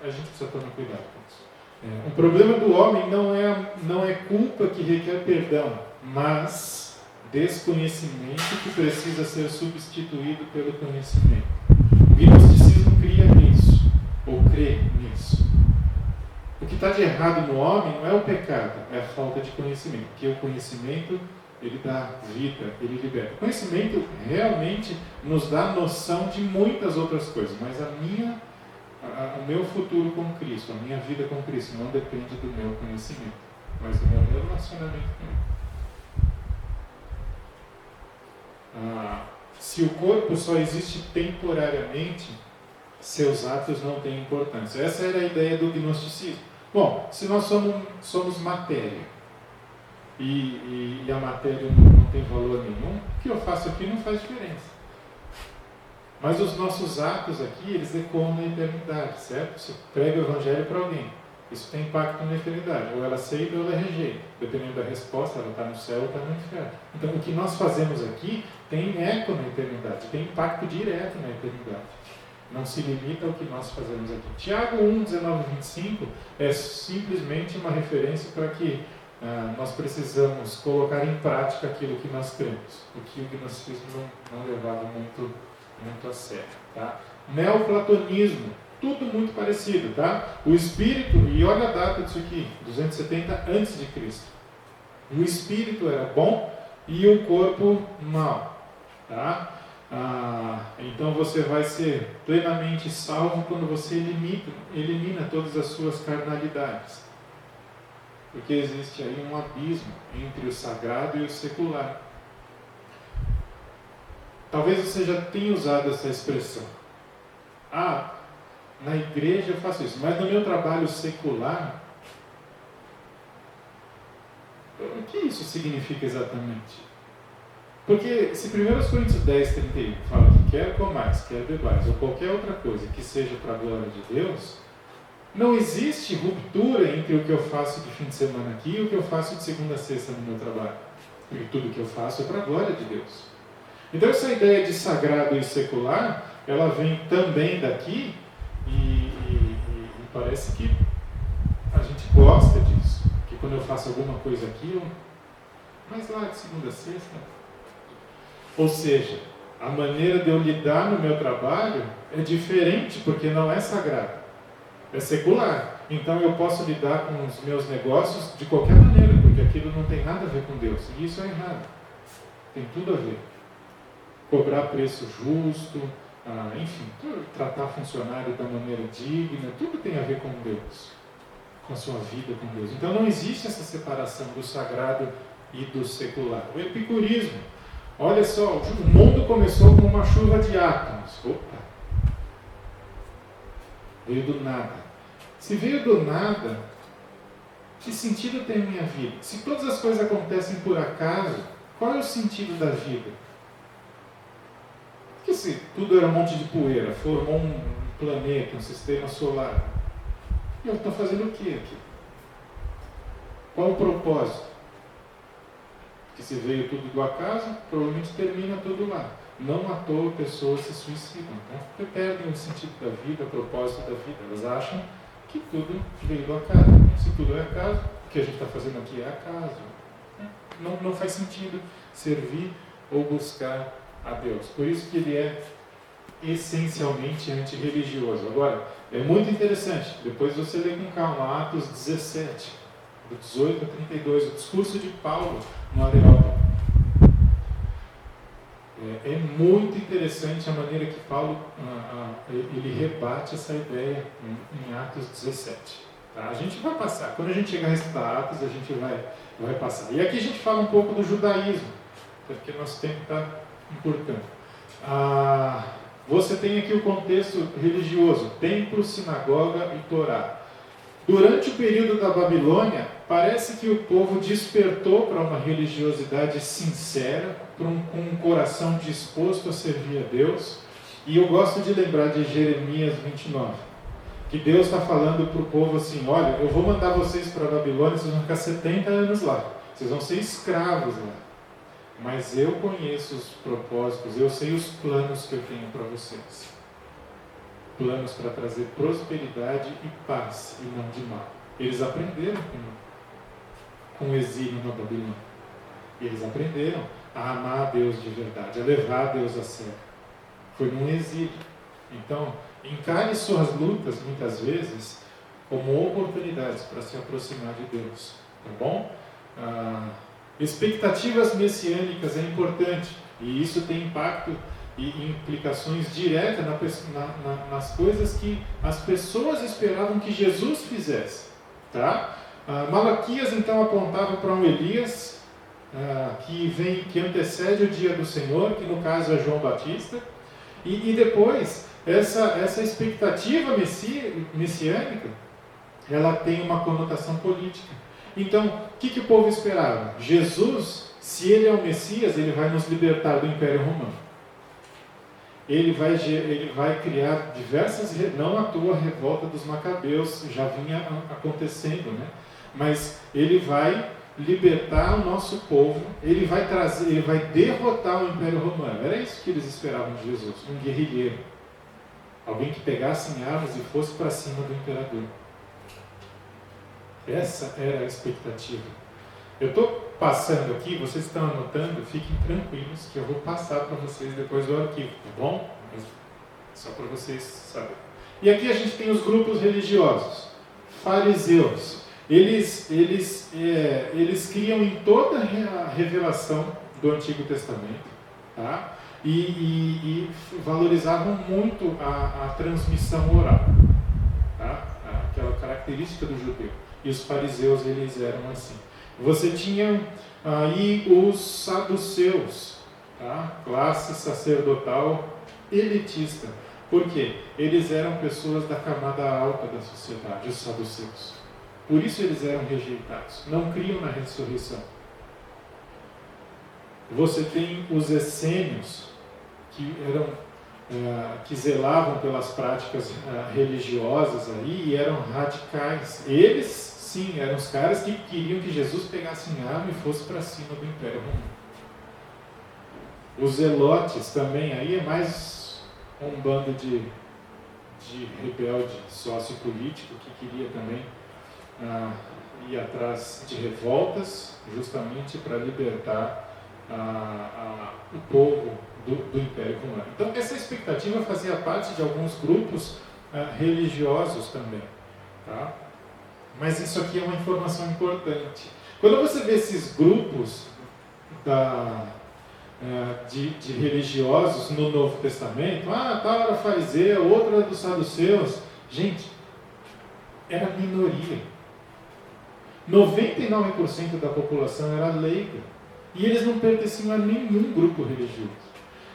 A gente precisa tomar cuidado com isso. O problema do homem não é culpa que requer perdão, mas desconhecimento que precisa ser substituído pelo conhecimento. O gnosticismo cria nisso, ou crê nisso. O que está de errado no homem não é o pecado, é a falta de conhecimento, porque o conhecimento, ele dá vida, ele liberta. O conhecimento realmente nos dá noção de muitas outras coisas, mas o meu futuro com Cristo, a minha vida com Cristo, não depende do meu conhecimento, mas do meu relacionamento com Ele. Se o corpo só existe temporariamente, seus atos não têm importância. Essa era a ideia do gnosticismo. Bom, se nós somos matéria e a matéria não tem valor nenhum, o que eu faço aqui não faz diferença. Mas os nossos atos aqui, eles ecoam na eternidade, certo? Você prega o evangelho para alguém, isso tem impacto na eternidade. Ou ela aceita ou ela rejeita. Dependendo da resposta, ela está no céu ou está no inferno. Então, o que nós fazemos aqui tem eco na eternidade, tem impacto direto na eternidade. Não se limita ao que nós fazemos aqui. Tiago 1, 19 e 25 é simplesmente uma referência para que nós precisamos colocar em prática aquilo que nós cremos. O que o gnosticismo não levava muito a sério. Tá? Neoplatonismo, tudo muito parecido. Tá? O espírito, e olha a data disso aqui, 270 a.C. O espírito era bom e o corpo mau. Tá? Então você vai ser plenamente salvo quando você elimina todas as suas carnalidades. Porque existe aí um abismo entre o sagrado e o secular. Talvez você já tenha usado essa expressão. Na igreja eu faço isso, mas no meu trabalho secular, o que isso significa exatamente? Porque se 1 Coríntios 10, 31 fala que quer comais, quer bebais, ou qualquer outra coisa que seja para a glória de Deus, não existe ruptura entre o que eu faço de fim de semana aqui e o que eu faço de segunda a sexta no meu trabalho. Porque tudo que eu faço é para a glória de Deus. Então essa ideia de sagrado e secular, ela vem também daqui e parece que a gente gosta disso. Que quando eu faço alguma coisa aqui, mas lá de segunda a sexta... Ou seja, a maneira de eu lidar no meu trabalho é diferente, porque não é sagrado, é secular. Então eu posso lidar com os meus negócios de qualquer maneira, porque aquilo não tem nada a ver com Deus. E isso é errado. Tem tudo a ver. Cobrar preço justo, enfim, tratar funcionário da maneira digna, tudo tem a ver com Deus, com a sua vida com Deus. Então não existe essa separação do sagrado e do secular. O epicurismo. Olha só, o mundo começou com uma chuva de átomos. Opa! Veio do nada. Se veio do nada, que sentido tem a minha vida? Se todas as coisas acontecem por acaso, qual é o sentido da vida? Porque se tudo era um monte de poeira, formou um planeta, um sistema solar, e eu estou fazendo o que aqui? Qual o propósito? Que se veio tudo do acaso, provavelmente termina tudo lá. Não à toa pessoas se suicidam, né? Perdem o sentido da vida, o propósito da vida. Elas acham que tudo veio do acaso. Se tudo é acaso, o que a gente está fazendo aqui é acaso. Não faz sentido servir ou buscar a Deus. Por isso que ele é essencialmente antirreligioso. Agora, é muito interessante, depois você lê com calma, Atos 17, do 18 a 32, o discurso de Paulo no Areópago. É muito interessante a maneira que Paulo ele rebate essa ideia em Atos 17. Tá? A gente vai passar, quando a gente chegar a estudar Atos, a gente vai passar. E aqui a gente fala um pouco do judaísmo, porque nosso tempo está encurtando. Você tem aqui o contexto religioso, templo, sinagoga e Torá. Durante o período da Babilônia, parece que o povo despertou para uma religiosidade sincera, com um coração disposto a servir a Deus. E eu gosto de lembrar de Jeremias 29, que Deus está falando para o povo assim: olha, eu vou mandar vocês para a Babilônia, vocês vão ficar 70 anos lá, vocês vão ser escravos lá. Mas eu conheço os propósitos, eu sei os planos que eu tenho para vocês. Planos para trazer prosperidade e paz, e não de mal. Eles aprenderam com o exílio na Babilônia. Eles aprenderam a amar a Deus de verdade, a levar a Deus a sério. Foi num exílio. Então, encare suas lutas, muitas vezes, como oportunidades para se aproximar de Deus. Tá bom? Expectativas messiânicas é importante, e isso tem impacto e implicações diretas nas coisas que as pessoas esperavam que Jesus fizesse. Tá? Malaquias então apontava para um Elias que antecede o dia do Senhor, que no caso é João Batista, e depois essa expectativa messiânica, ela tem uma conotação política. Então, o que o povo esperava? Jesus, se ele é o Messias, ele vai nos libertar do Império Romano. ele vai criar diversas, não à toa a revolta dos Macabeus já vinha acontecendo, né? Mas ele vai libertar o nosso povo, ele vai derrotar o Império Romano. Era isso que eles esperavam de Jesus, um guerrilheiro, alguém que pegasse em armas e fosse para cima do imperador. Essa era a expectativa. Eu estou passando aqui, vocês estão anotando, fiquem tranquilos que eu vou passar para vocês depois do arquivo, tá bom? Só para vocês saberem. E aqui a gente tem os grupos religiosos, fariseus. Eles criam em toda a revelação do Antigo Testamento, tá? E valorizavam muito a transmissão oral, tá? Aquela característica do judeu. E os fariseus, eles eram assim. Você tinha aí os saduceus, tá? Classe sacerdotal elitista. Por quê? Eles eram pessoas da camada alta da sociedade, os saduceus. Por isso eles eram rejeitados. Não criam na ressurreição. Você tem os essênios, que zelavam pelas práticas religiosas aí e eram radicais. Eles, sim, eram os caras que queriam que Jesus pegasse em arma e fosse para cima do Império Romano. Os zelotes também, aí é mais um bando de rebelde sociopolítico que queria também ir atrás de revoltas, justamente para libertar o povo do Império Romano. Então, essa expectativa fazia parte de alguns grupos religiosos também. Tá? Mas isso aqui é uma informação importante. Quando você vê esses grupos de religiosos no Novo Testamento, tal era fariseu, outro era dos saduceus, gente, era minoria. 99% da população era leiga. E eles não pertenciam a nenhum grupo religioso.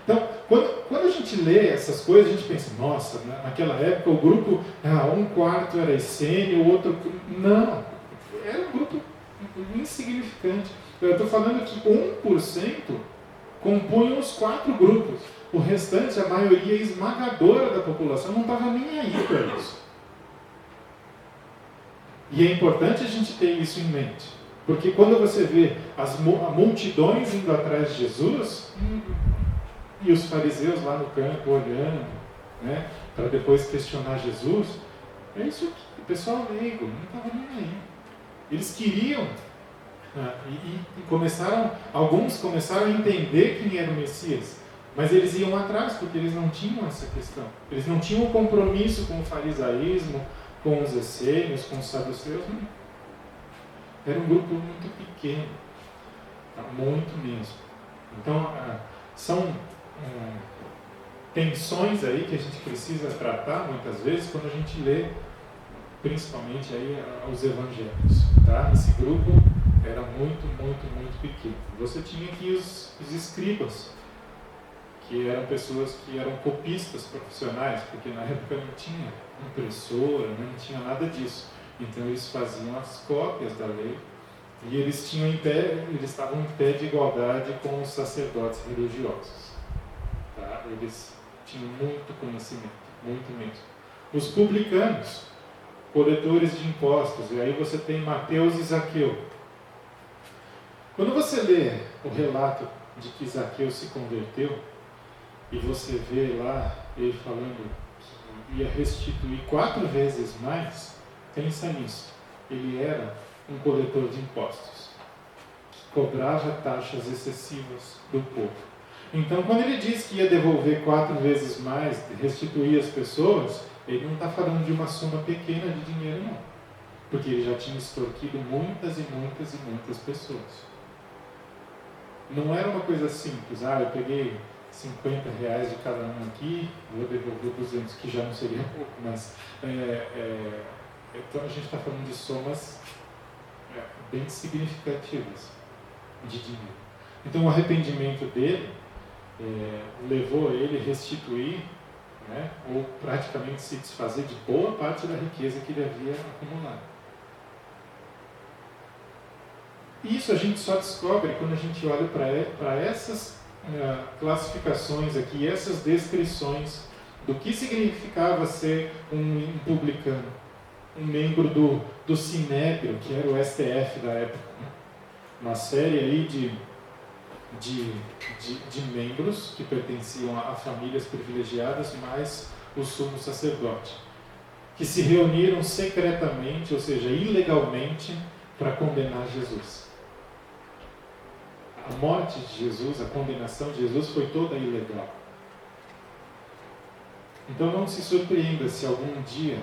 Então, quando a gente lê essas coisas, a gente pensa, nossa, naquela época o grupo, um quarto era essênio, o outro... Não, era um grupo insignificante. Eu estou falando que 1% compunham os 4 grupos. O restante, a maioria esmagadora da população, não estava nem aí para isso. E é importante a gente ter isso em mente. Porque quando você vê as multidões indo atrás de Jesus, e os fariseus lá no campo olhando, né, para depois questionar Jesus, é isso aqui, o pessoal leigo, não estava nem aí. Eles queriam, alguns começaram a entender quem era o Messias, mas eles iam atrás, porque eles não tinham essa questão. Eles não tinham um compromisso com o farisaísmo, com os essênios, com os saduceus, não. Era um grupo muito pequeno, muito mesmo. Então, são tensões aí que a gente precisa tratar muitas vezes quando a gente lê, principalmente aí os evangelhos. Tá? Esse grupo era muito, muito, muito pequeno. Você tinha aqui os escribas, que eram pessoas que eram copistas profissionais, porque na época não tinha impressora, não tinha nada disso. Então eles faziam as cópias da lei e eles estavam em pé de igualdade com os sacerdotes religiosos. Tá? Eles tinham muito conhecimento, muito mesmo. Os publicanos, coletores de impostos, e aí você tem Mateus e Zaqueu. Quando você lê o relato de que Zaqueu se converteu, e você vê lá ele falando que ia restituir 4 vezes mais, pensa nisso. Ele era um coletor de impostos, que cobrava taxas excessivas do povo. Então, quando ele diz que ia devolver 4 vezes mais, restituir as pessoas, ele não está falando de uma soma pequena de dinheiro, não. Porque ele já tinha extorquido muitas e muitas e muitas pessoas. Não era uma coisa simples, eu peguei R$50 de cada um aqui, vou devolver 200, que já não seria pouco, mas então a gente está falando de somas bem significativas de dinheiro. Então o arrependimento dele levou ele a restituir, né, ou praticamente se desfazer de boa parte da riqueza que ele havia acumulado. Isso a gente só descobre quando a gente olha para essas classificações aqui, essas descrições do que significava ser um publicano, um membro do Sinédrio, que era o STF da época, né? Uma série aí de membros que pertenciam a famílias privilegiadas, mais o sumo sacerdote, que se reuniram secretamente, ou seja, ilegalmente, para condenar Jesus. A morte de Jesus, a condenação de Jesus foi toda ilegal. Então não se surpreenda se algum dia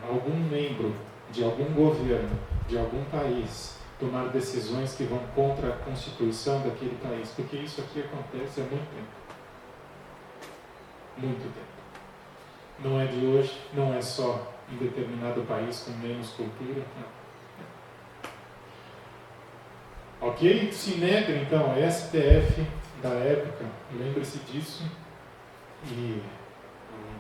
algum membro de algum governo, de algum país, tomar decisões que vão contra a Constituição daquele país, porque isso aqui acontece há muito tempo. Muito tempo. Não é de hoje, não é só em determinado país com menos cultura. Não. Ok? Sinédrio, então, STF da época, lembre-se disso e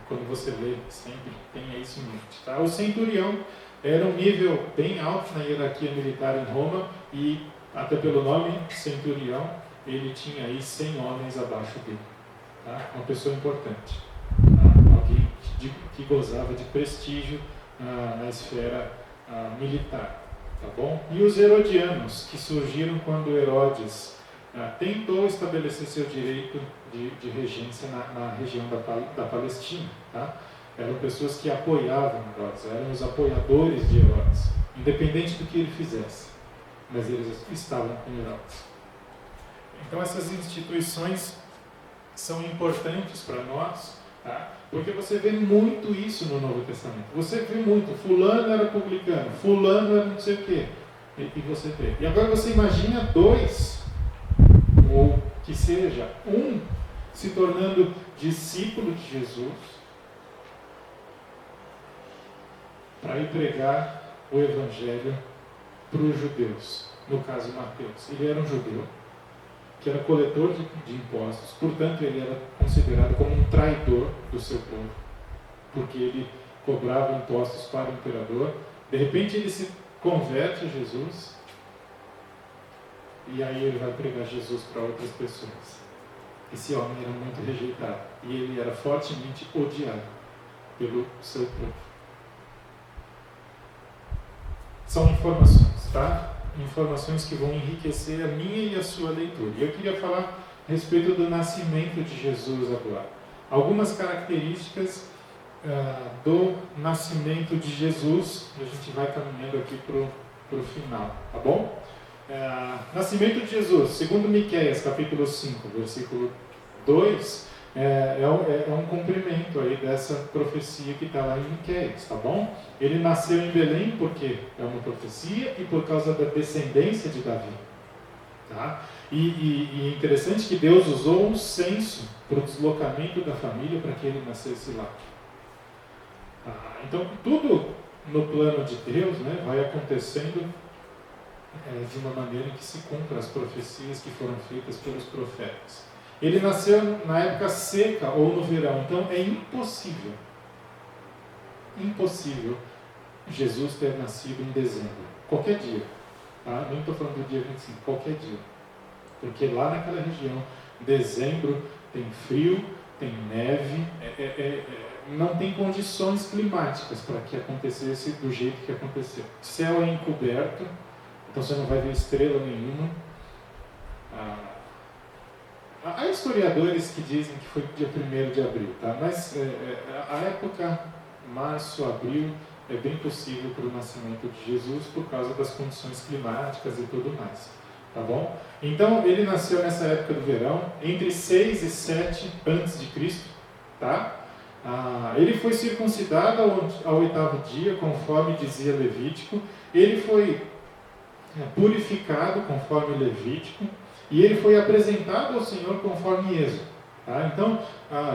quando você lê, sempre tenha isso em mente. Tá? O centurião era um nível bem alto na hierarquia militar em Roma e, até pelo nome, centurião, ele tinha aí 100 homens abaixo dele. Tá? Uma pessoa importante. Tá? Alguém que gozava de prestígio na esfera militar. Tá bom? E os herodianos, que surgiram quando Herodes tentou estabelecer seu direito de regência na região da Palestina. Tá? Eram pessoas que apoiavam Herodes, eram os apoiadores de Herodes, independente do que ele fizesse, mas eles estavam com Herodes. Então essas instituições são importantes para nós, tá? Porque você vê muito isso no Novo Testamento. Você vê muito, fulano era publicano, fulano era não sei o quê, e você vê. E agora você imagina dois, ou que seja, um se tornando discípulo de Jesus, para ir pregar o Evangelho para os judeus, no caso Mateus. Ele era um judeu, que era coletor de impostos, portanto ele era considerado como um traidor do seu povo, porque ele cobrava impostos para o imperador. De repente ele se converte a Jesus, e aí ele vai pregar Jesus para outras pessoas. Esse homem era muito rejeitado, e ele era fortemente odiado pelo seu povo. São informações, tá? Informações que vão enriquecer a minha e a sua leitura. E eu queria falar a respeito do nascimento de Jesus agora. Algumas características do nascimento de Jesus, a gente vai caminhando aqui para o final, tá bom? Nascimento de Jesus, segundo Miqueias, capítulo 5, versículo 2, é um cumprimento aí dessa profecia que está lá em Miqueias, tá bom? Ele nasceu em Belém porque é uma profecia e por causa da descendência de Davi, tá? E é interessante que Deus usou um censo para o deslocamento da família para que ele nascesse lá. Então tudo no plano de Deus, né, vai acontecendo de uma maneira que se cumpra as profecias que foram feitas pelos profetas. Ele nasceu na época seca ou no verão, então é impossível Jesus ter nascido em dezembro, qualquer dia, tá? Não estou falando do dia 25, qualquer dia, porque lá naquela região, dezembro tem frio, tem neve, não tem condições climáticas para que acontecesse do jeito que aconteceu. O céu é encoberto, então você não vai ver estrela nenhuma. Há historiadores que dizem que foi dia 1º de abril, tá? Mas a época, março, abril, é bem possível para o nascimento de Jesus por causa das condições climáticas e tudo mais, tá bom? Então, ele nasceu nessa época do verão, entre 6 e 7 a.C., tá? Ele foi circuncidado ao 8º dia, conforme dizia Levítico. Ele foi purificado, conforme Levítico. E ele foi apresentado ao Senhor conforme Êxodo. Tá? Então,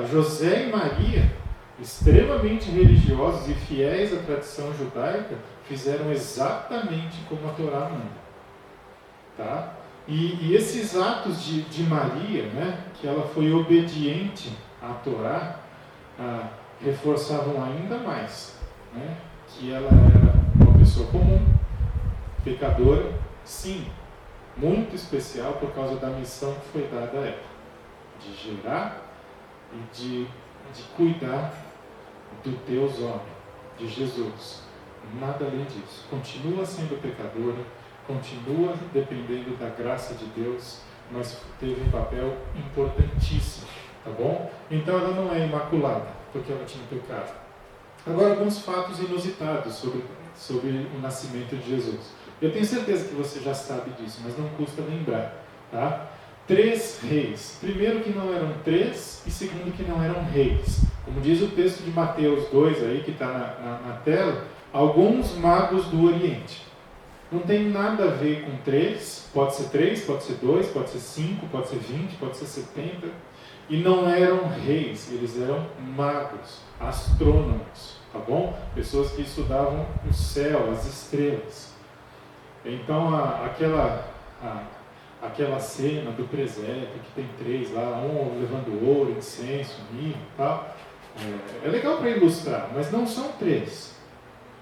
José e Maria, extremamente religiosos e fiéis à tradição judaica, fizeram exatamente como a Torá manda. Tá? E esses atos de Maria, né, que ela foi obediente à Torá, reforçavam ainda mais, né, que ela era uma pessoa comum, pecadora, sim, muito especial por causa da missão que foi dada a ela, de gerar e de cuidar do Deus homem, de Jesus. Nada além disso. Continua sendo pecadora, continua dependendo da graça de Deus, mas teve um papel importantíssimo, tá bom? Então ela não é imaculada, porque ela tinha pecado. Agora, alguns fatos inusitados sobre o nascimento de Jesus. Eu tenho certeza que você já sabe disso, mas não custa lembrar, tá? 3 reis. Primeiro que não eram 3 e segundo que não eram reis. Como diz o texto de Mateus 2 aí, que está na tela, alguns magos do Oriente. Não tem nada a ver com 3, pode ser 3, pode ser 2, pode ser 5, pode ser 20, pode ser 70. E não eram reis, eles eram magos, astrônomos, tá bom? Pessoas que estudavam o céu, as estrelas. Então aquela cena do presépio, que tem 3 lá, um levando ouro, incenso, mirra e tal, é legal para ilustrar, mas não são 3.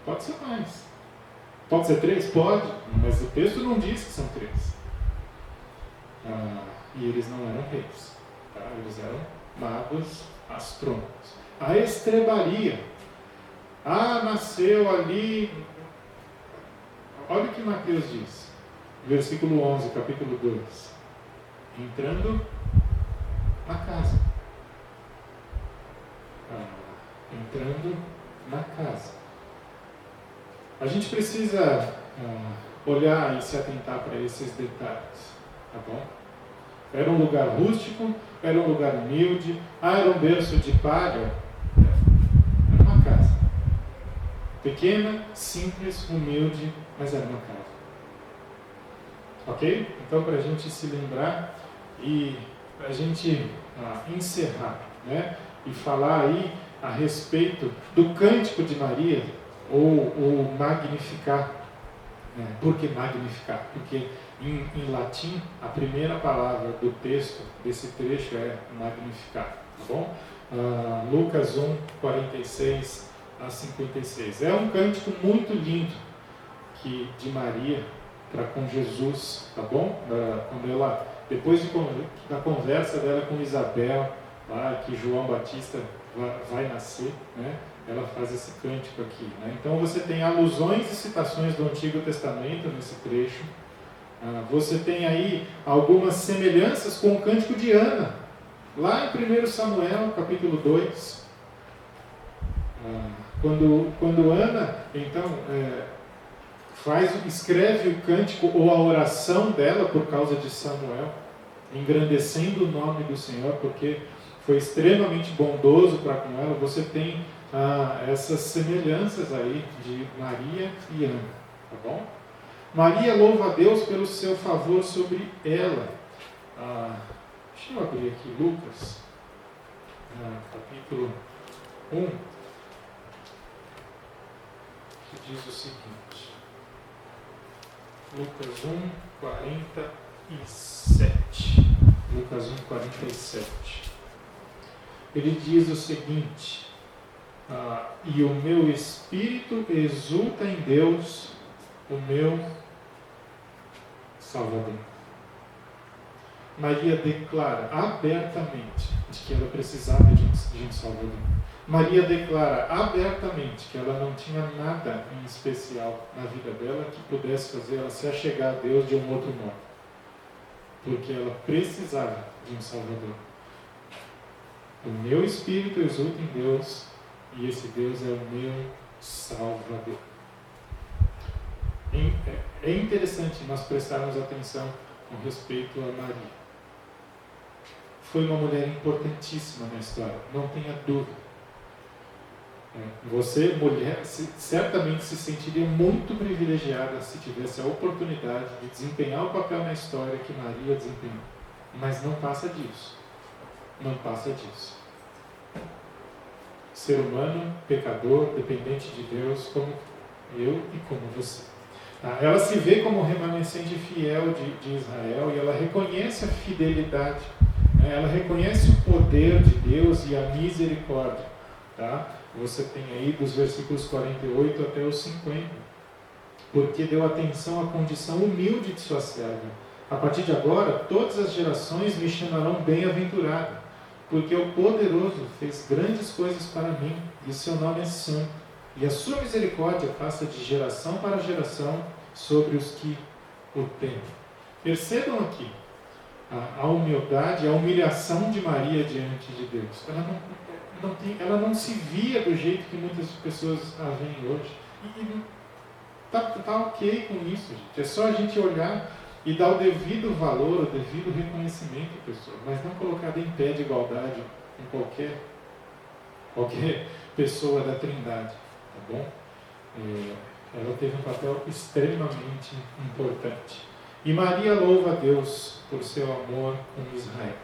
Pode ser mais. Pode ser 3? Pode, mas o texto não diz que são 3. E eles não eram reis, tá? Eles eram magos, astrônomos. A estrebaria. Nasceu ali. Olha o que Mateus diz, versículo 11, capítulo 2. Entrando na casa. Entrando na casa. A gente precisa olhar e se atentar para esses detalhes, tá bom? Era um lugar rústico, era um lugar humilde, era um berço de palha, era uma casa. Pequena, simples, humilde, mas era uma casa. Ok? Então, para a gente se lembrar e para a gente encerrar, né? E falar aí a respeito do Cântico de Maria, ou Magnificar. Por que Magnificar? Porque em latim, a primeira palavra do texto desse trecho é Magnificar, tá bom? Lucas 1, 46 a 56. É um cântico muito lindo de Maria para com Jesus, tá bom? Quando ela, depois da conversa dela com Isabel, lá, que João Batista vai nascer, né? Ela faz esse cântico aqui, né? Então você tem alusões e citações do Antigo Testamento nesse trecho. Você tem aí algumas semelhanças com o cântico de Ana, lá em 1 Samuel, capítulo 2. Quando Ana, então, escreve o cântico ou a oração dela por causa de Samuel, engrandecendo o nome do Senhor, porque foi extremamente bondoso para com ela. Você tem essas semelhanças aí de Maria e Ana, tá bom? Maria louva a Deus pelo seu favor sobre ela. Deixa eu abrir aqui Lucas, capítulo 1, que diz o seguinte. Lucas 1, 47. Lucas 1, 47. Ele diz o seguinte: e o meu espírito exulta em Deus, o meu Salvador. Maria declara abertamente de que ela precisava de um Salvador. Maria declara abertamente que ela não tinha nada em especial na vida dela que pudesse fazer ela se achegar a Deus de um outro modo, porque ela precisava de um Salvador. O meu espírito exulta em Deus, e esse Deus é o meu Salvador. É interessante nós prestarmos atenção com respeito a Maria. Foi uma mulher importantíssima na história, não tenha dúvida. Você, mulher, certamente se sentiria muito privilegiada se tivesse a oportunidade de desempenhar o papel na história que Maria desempenhou. Mas não passa disso. Não passa disso. Ser humano, pecador, dependente de Deus, como eu e como você. Ela se vê como remanescente fiel de Israel e ela reconhece a fidelidade, ela reconhece o poder de Deus e a misericórdia. Tá? Você tem aí dos versículos 48 até os 50. Porque deu atenção à condição humilde de sua serva. A partir de agora, todas as gerações me chamarão bem-aventurado, porque o Poderoso fez grandes coisas para mim, e seu nome é santo. E a sua misericórdia passa de geração para geração sobre os que o temem. Percebam aqui a humildade, a humilhação de Maria diante de Deus. Ela não se via do jeito que muitas pessoas a veem hoje. E tá ok com isso, gente. É só a gente olhar e dar o devido valor, o devido reconhecimento à pessoa, mas não colocada em pé de igualdade com qualquer pessoa da Trindade, tá bom? Ela teve um papel extremamente importante. E Maria louva a Deus por seu amor com Israel.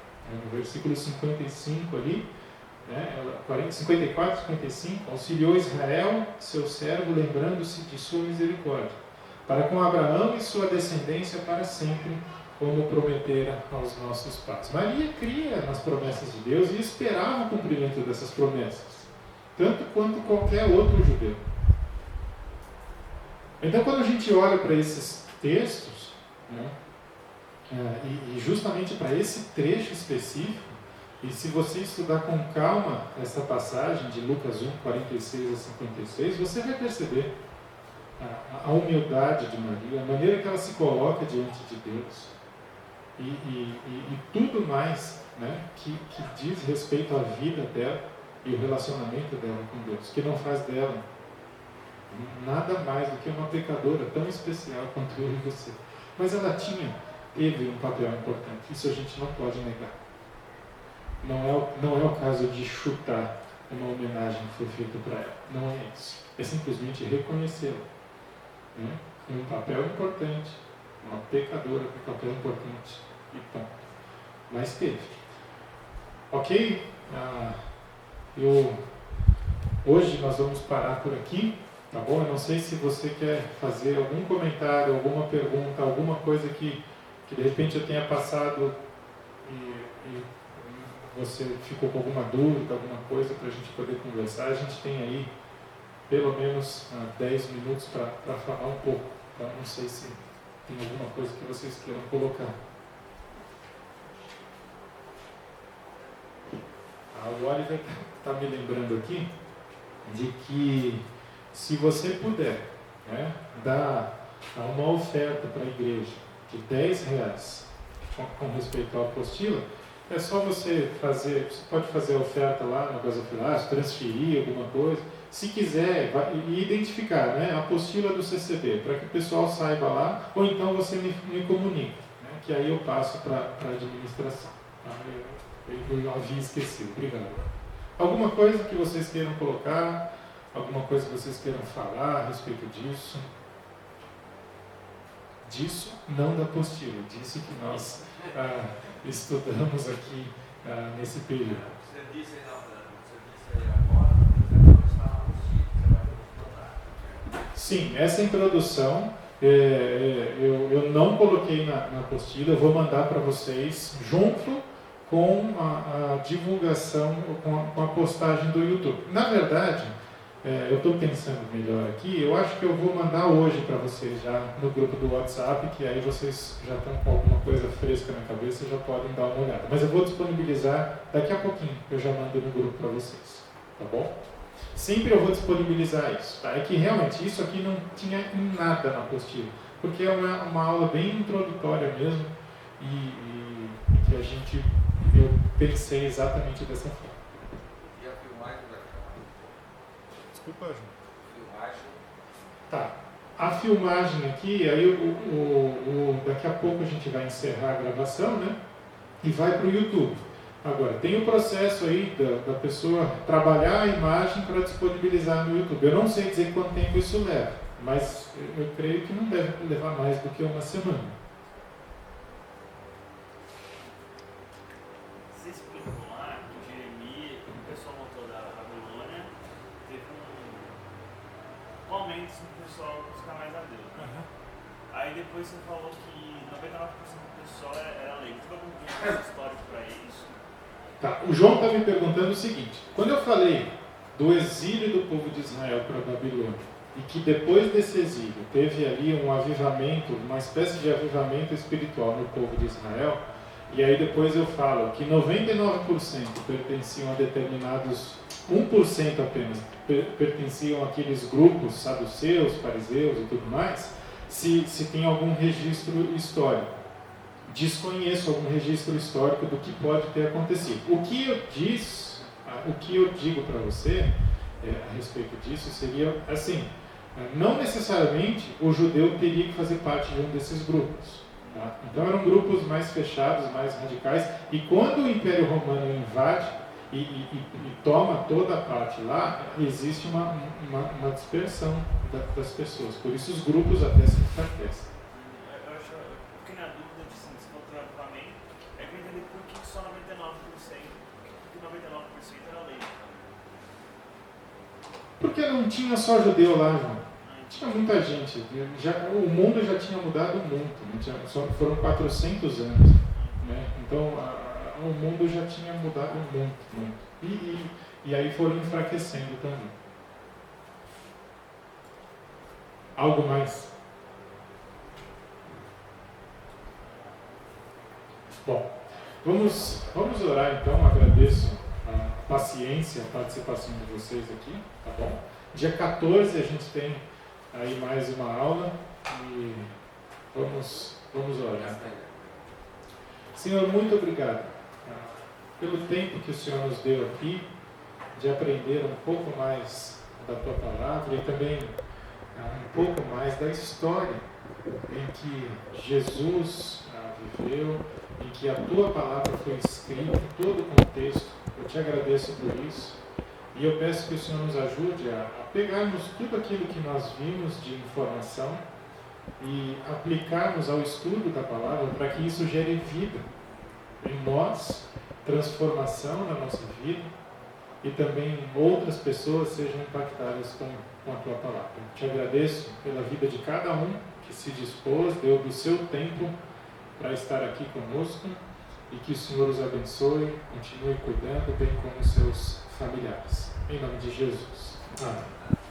No versículo 55 ali, 54, 55, auxiliou Israel, seu servo, lembrando-se de sua misericórdia, para com Abraão e sua descendência para sempre, como prometera aos nossos pais. Maria cria nas promessas de Deus e esperava o cumprimento dessas promessas, tanto quanto qualquer outro judeu. Então, quando a gente olha para esses textos, e justamente para esse trecho específico, e se você estudar com calma essa passagem de Lucas 1, 46 a 56, você vai perceber a humildade de Maria, a maneira que ela se coloca diante de Deus, e tudo mais, né, que diz respeito à vida dela e o relacionamento dela com Deus, que não faz dela nada mais do que uma pecadora tão especial quanto eu e você. Mas ela teve um papel importante, isso a gente não pode negar. Não é o caso de chutar uma homenagem que foi feita para ela. Não é isso. É simplesmente reconhecê-la. Um papel importante, uma pecadora com um papel importante. E ponto. Mas teve. Ok? Hoje nós vamos parar por aqui. Tá bom? Eu não sei se você quer fazer algum comentário, alguma pergunta, alguma coisa que de repente eu tenha passado e você ficou com alguma dúvida, alguma coisa para a gente poder conversar. A gente tem aí pelo menos 10 minutos para falar um pouco. Então, não sei se tem alguma coisa que vocês queiram colocar. O Oliver está me lembrando aqui de que se você puder, dar uma oferta para a igreja de R$10 com respeito à apostila, é só você pode fazer a oferta lá no gasofilácio, transferir alguma coisa, se quiser, e identificar, a apostila do CCB, para que o pessoal saiba lá, ou então você me comunica, que aí eu passo para a administração. Eu havia esquecido, obrigado. Alguma coisa que vocês queiram colocar, alguma coisa que vocês queiram falar a respeito disso? Disso, não da apostila, disso que nós estudamos aqui nesse período. Você disse aí agora, está na apostila, você vai mostrar. Sim, essa introdução eu não coloquei na apostila, eu vou mandar para vocês junto com a divulgação, com a postagem do YouTube. Na verdade, eu estou pensando melhor aqui, eu acho que eu vou mandar hoje para vocês já no grupo do WhatsApp, que aí vocês já estão com alguma coisa fresca na cabeça e já podem dar uma olhada. Mas eu vou disponibilizar daqui a pouquinho, eu já mando no grupo para vocês, tá bom? Sempre eu vou disponibilizar isso, tá? É que realmente isso aqui não tinha em nada na apostila, porque é uma aula bem introdutória mesmo, e que eu pensei exatamente dessa forma. E a filmagem vai ficar? Desculpa, João. Filmagem? Tá. A filmagem aqui, aí daqui a pouco a gente vai encerrar a gravação, e vai para o YouTube. Agora, tem o processo aí da pessoa trabalhar a imagem para disponibilizar no YouTube. Eu não sei dizer quanto tempo isso leva, mas eu creio que não deve levar mais do que uma semana. Você explicou lá que Jeremias, o pessoal montou da Babilônia, teve um aumento do pessoal buscar mais a Deus. Aí depois você falou que 99% do pessoal era leigo. Você vai contar um histórico para isso? Tá. O João está me perguntando o seguinte: quando eu falei do exílio do povo de Israel para a Babilônia, e que depois desse exílio teve ali um avivamento, uma espécie de avivamento espiritual no povo de Israel, e aí depois eu falo que 99% pertenciam a determinados, 1% apenas pertenciam àqueles grupos saduceus, fariseus e tudo mais, se tem algum registro histórico. Desconheço algum registro histórico do que pode ter acontecido. O que eu digo para você a respeito disso seria assim: não necessariamente o judeu teria que fazer parte de um desses grupos. Tá? Então eram grupos mais fechados, mais radicais, e quando o Império Romano invade e toma toda a parte lá, existe uma dispersão das pessoas. Por isso os grupos até se enfraquecem. Eu fiquei na dúvida de se for avivamento, é que eu entendi por que só 99%, porque 99% era lei. Porque não tinha só judeu lá, João. Tinha muita gente. O mundo já tinha mudado muito. Só foram 400 anos. Né? Então, o mundo já tinha mudado muito. E aí foram enfraquecendo também. Algo mais? Bom, vamos orar então. Agradeço a paciência, a participação de vocês aqui, tá bom? Dia 14 a gente tem aí mais uma aula e vamos orar. Senhor, muito obrigado pelo tempo que o Senhor nos deu aqui de aprender um pouco mais da Tua Palavra e também um pouco mais da história em que Jesus viveu, em que a Tua Palavra foi escrita, todo o contexto. Eu te agradeço por isso e eu peço que o Senhor nos ajude a pegarmos tudo aquilo que nós vimos de informação e aplicarmos ao estudo da Palavra para que isso gere vida em nós, transformação na nossa vida e também outras pessoas sejam impactadas com a Tua Palavra. Eu te agradeço pela vida de cada um que se dispôs, deu do seu tempo para estar aqui conosco e que o Senhor os abençoe, continue cuidando, bem como os seus familiares. Em nome de Jesus. Amém.